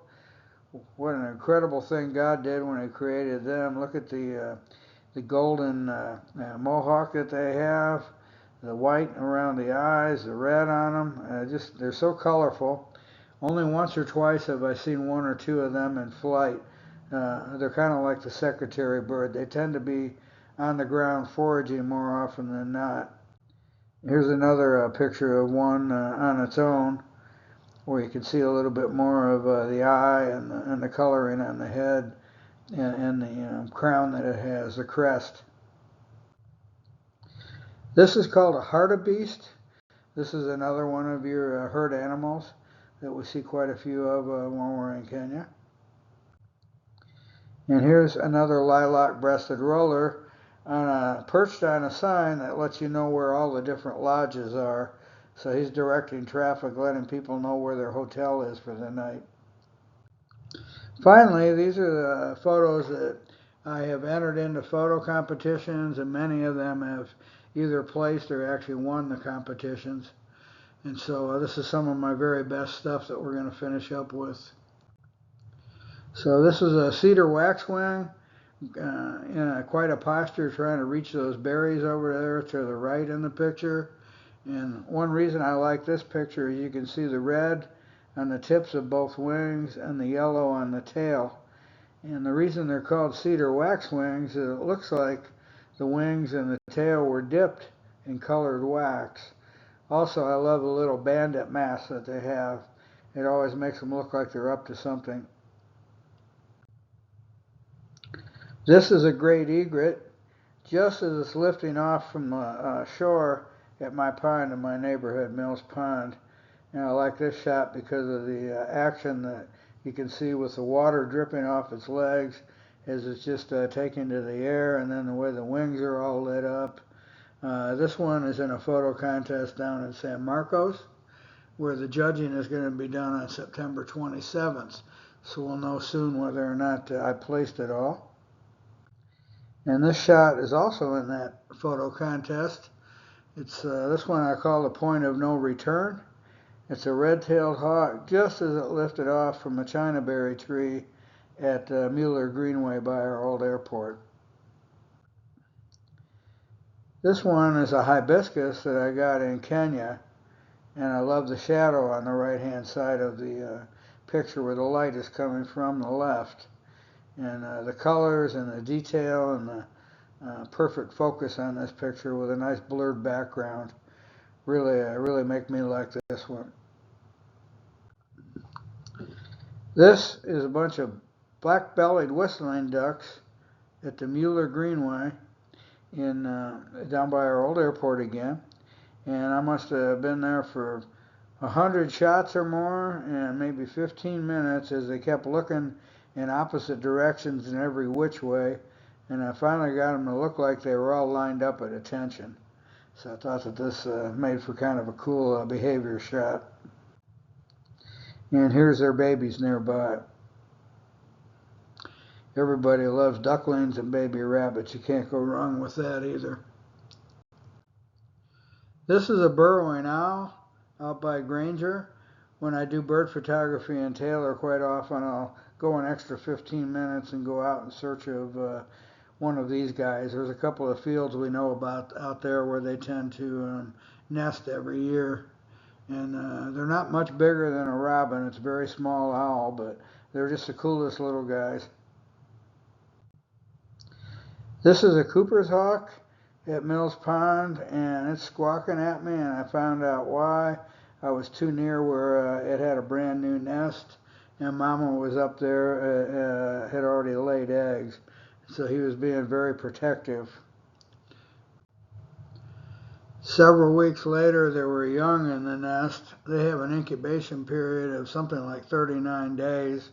What an incredible thing God did when He created them. Look at the golden mohawk that they have, the white around the eyes, the red on them. They're so colorful. Only once or twice have I seen one or two of them in flight. They're kind of like the secretary bird. They tend to be on the ground foraging more often than not. Here's another picture of one on its own, where you can see a little bit more of the eye and the coloring on the head and the crown that it has, the crest. This is called a hartebeest. This is another one of your herd animals that we see quite a few of when we're in Kenya. And here's another lilac-breasted roller perched on a sign that lets you know where all the different lodges are. So he's directing traffic, letting people know where their hotel is for the night. Finally, these are the photos that I have entered into photo competitions, and many of them have either placed or actually won the competitions. And so this is some of my very best stuff that we're going to finish up with. So this is a cedar waxwing in quite a posture, trying to reach those berries over there to the right in the picture. And one reason I like this picture is you can see the red on the tips of both wings and the yellow on the tail. And the reason they're called cedar waxwings is it looks like the wings and the tail were dipped in colored wax. Also, I love the little bandit mask that they have. It always makes them look like they're up to something. This is a great egret. Just as it's lifting off from the shore at my pond in my neighborhood, Mills Pond. And I like this shot because of the action that you can see with the water dripping off its legs as it's just taking to the air, and then the way the wings are all lit up. This one is in a photo contest down in San Marcos, where the judging is going to be done on September 27th. So we'll know soon whether or not I placed it all. And this shot is also in that photo contest. It's this one I call the point of no return. It's a red-tailed hawk just as it lifted off from a chinaberry tree at Mueller Greenway by our old airport. This one is a hibiscus that I got in Kenya, and I love the shadow on the right-hand side of the picture where the light is coming from the left. And the colors and the detail and the perfect focus on this picture with a nice blurred background really make me like this one. This is a bunch of black-bellied whistling ducks at the Mueller Greenway in down by our old airport again, and I must have been there for 100 shots or more and maybe 15 minutes as they kept looking in opposite directions in every which way, and I finally got them to look like they were all lined up at attention. So I thought that this made for kind of a cool behavior shot. And here's their babies nearby. Everybody loves ducklings and baby rabbits. You can't go wrong with that either. This is a burrowing owl out by Granger. When I do bird photography in Taylor, quite often I'll go an extra 15 minutes and go out in search of one of these guys. There's a couple of fields we know about out there where they tend to nest every year. And they're not much bigger than a robin. It's a very small owl, but they're just the coolest little guys. This is a Cooper's hawk at Mills Pond, and it's squawking at me, and I found out why. I was too near where it had a brand new nest, and Mama was up there, had already laid eggs, so he was being very protective. Several weeks later, there were young in the nest. They have an incubation period of something like 39 days,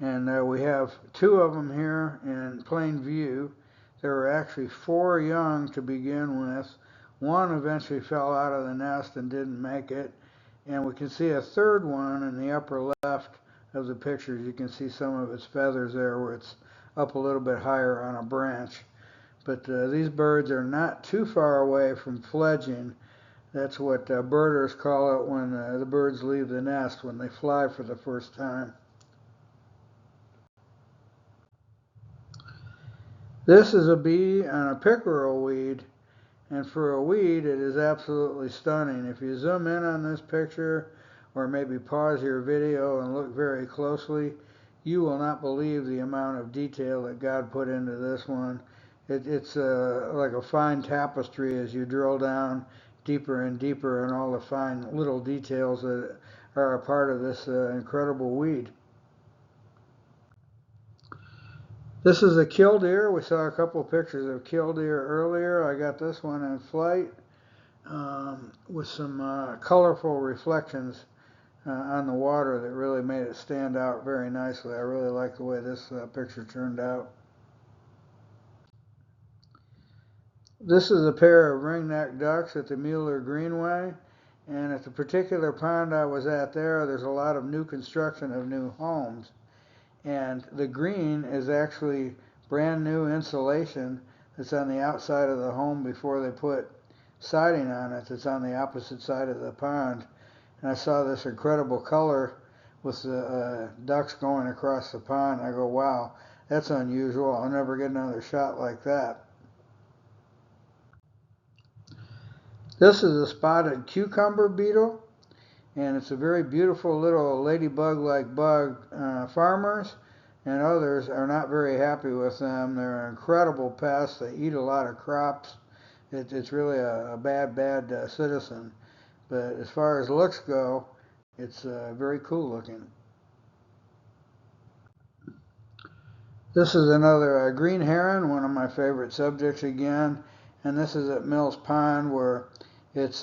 and we have two of them here in plain view. There were actually four young to begin with. One eventually fell out of the nest and didn't make it, and we can see a third one in the upper left of the pictures. You can see some of its feathers there where it's up a little bit higher on a branch. But these birds are not too far away from fledging. That's what birders call it when the birds leave the nest, when they fly for the first time. This is a bee on a pickerel weed, and for a weed it is absolutely stunning. If you zoom in on this picture, or maybe pause your video and look very closely, you will not believe the amount of detail that God put into this one. It's like a fine tapestry as you drill down deeper and deeper in all the fine little details that are a part of this incredible weed. This is a killdeer. We saw a couple of pictures of killdeer earlier. I got this one in flight with some colorful reflections on the water that really made it stand out very nicely. I really like the way this picture turned out. This is a pair of ringneck ducks at the Mueller Greenway, and at the particular pond I was at there's a lot of new construction of new homes, and the green is actually brand new insulation that's on the outside of the home before they put siding on it that's on the opposite side of the pond. And I saw this incredible color with the ducks going across the pond. I go, wow, that's unusual. I'll never get another shot like that. This is a spotted cucumber beetle, and it's a very beautiful little ladybug-like bug. Farmers and others are not very happy with them. They're an incredible pest. They eat a lot of crops. It's really a bad citizen. But as far as looks go, it's very cool looking. This is another green heron, one of my favorite subjects again, and this is at Mills Pond where it's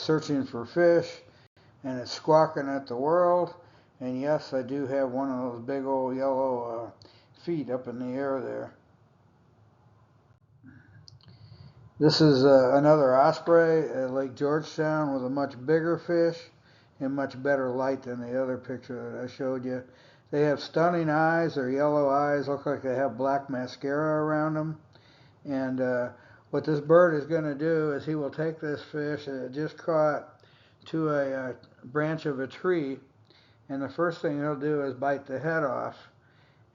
searching for fish, and it's squawking at the world. And yes, I do have one of those big old yellow feet up in the air there. This is another osprey at Lake Georgetown with a much bigger fish and much better light than the other picture that I showed you. They have stunning eyes. Their yellow eyes look like they have black mascara around them. And what this bird is going to do is he will take this fish that it just caught to a branch of a tree, and the first thing he'll do is bite the head off.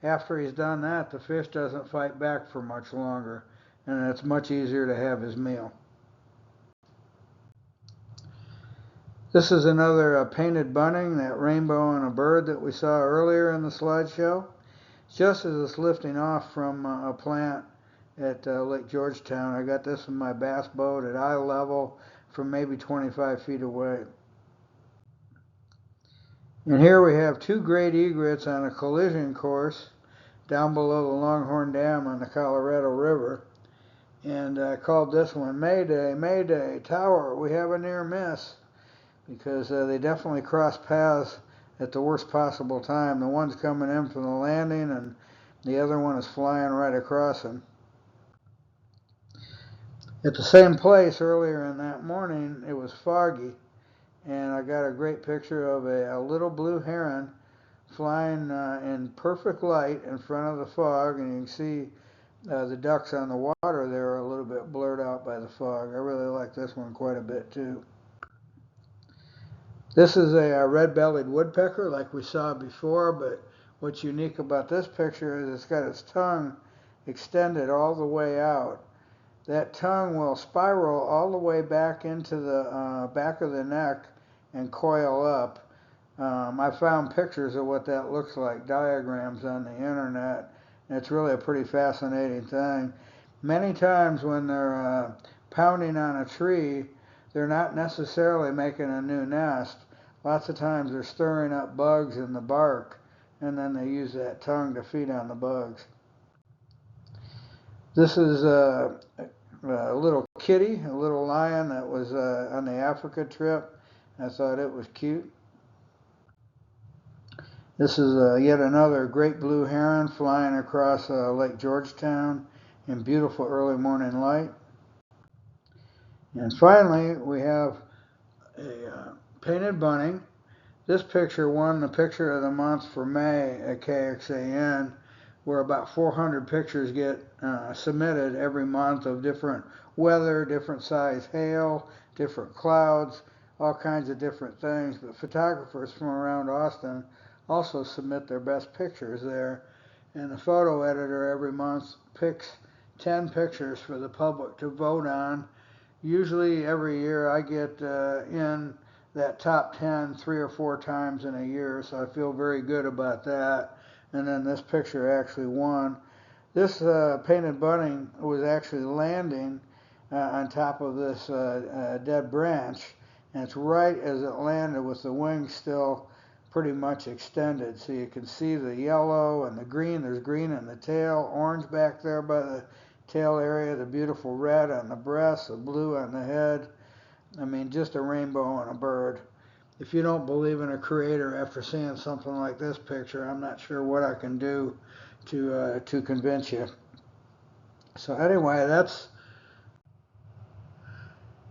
After he's done that, the fish doesn't fight back for much longer, and it's much easier to have his meal. This is another painted bunting, that rainbow on a bird that we saw earlier in the slideshow. Just as it's lifting off from a plant at Lake Georgetown. I got this in my bass boat at eye level from maybe 25 feet away. And here we have two great egrets on a collision course down below the Longhorn Dam on the Colorado River. And I called this one Mayday, Mayday, Tower, we have a near miss. Because they definitely cross paths at the worst possible time. The one's coming in from the landing and the other one is flying right across him. At the same place earlier in that morning, it was foggy, and I got a great picture of a little blue heron flying in perfect light in front of the fog, and you can see the ducks on the water there are a little bit blurred out by the fog. I really like this one quite a bit too. This is a red-bellied woodpecker like we saw before, but what's unique about this picture is it's got its tongue extended all the way out. That tongue will spiral all the way back into the back of the neck and coil up. I found pictures of what that looks like, diagrams on the internet, and it's really a pretty fascinating thing. Many times when they're pounding on a tree, they're not necessarily making a new nest. Lots of times they're stirring up bugs in the bark, and then they use that tongue to feed on the bugs. This is a little kitty, a little lion that was on the Africa trip. I thought it was cute. This is yet another great blue heron flying across Lake Georgetown in beautiful early morning light. And finally, we have a painted bunting. This picture won the Picture of the Month for May at KXAN, where about 400 pictures get submitted every month of different weather, different size hail, different clouds, all kinds of different things. But photographers from around Austin also submit their best pictures there. And the photo editor every month picks 10 pictures for the public to vote on. Usually every year I get in that top 10 3 or 4 times in a year, so I feel very good about that. And then this picture actually won. This painted bunting was actually landing on top of this dead branch, and it's right as it landed with the wings still pretty much extended. So you can see the yellow and the green. There's green in the tail, orange back there by the tail area, the beautiful red on the breast, the blue on the head. I mean, just a rainbow on a bird. If you don't believe in a creator after seeing something like this picture, I'm not sure what I can do to convince you. So anyway,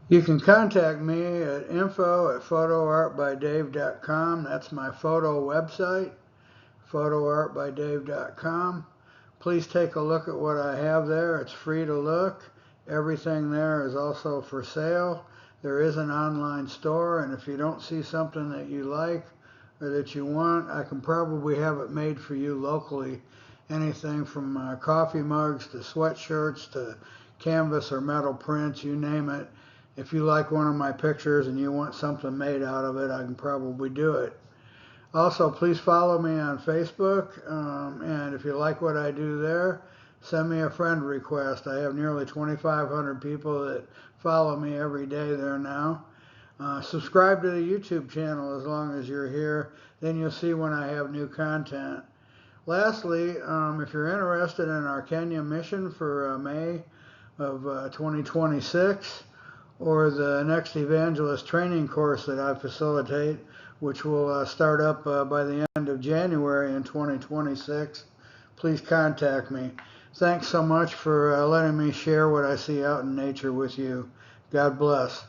you can contact me at info@photoartbydave.com. That's my photo website, photoartbydave.com. Please take a look at what I have there. It's free to look. Everything there is also for sale. There is an online store, and if you don't see something that you like or that you want, I can probably have it made for you locally. Anything from coffee mugs to sweatshirts to canvas or metal prints, you name it. If you like one of my pictures and you want something made out of it, I can probably do it. Also, please follow me on Facebook, and if you like what I do there, send me a friend request. I have nearly 2,500 people that follow me every day there now. Subscribe to the YouTube channel as long as you're here. Then you'll see when I have new content. Lastly, if you're interested in our Kenya mission for May of 2026, or the next evangelist training course that I facilitate, which will start up by the end of January in 2026, please contact me. Thanks so much for letting me share what I see out in nature with you. God bless.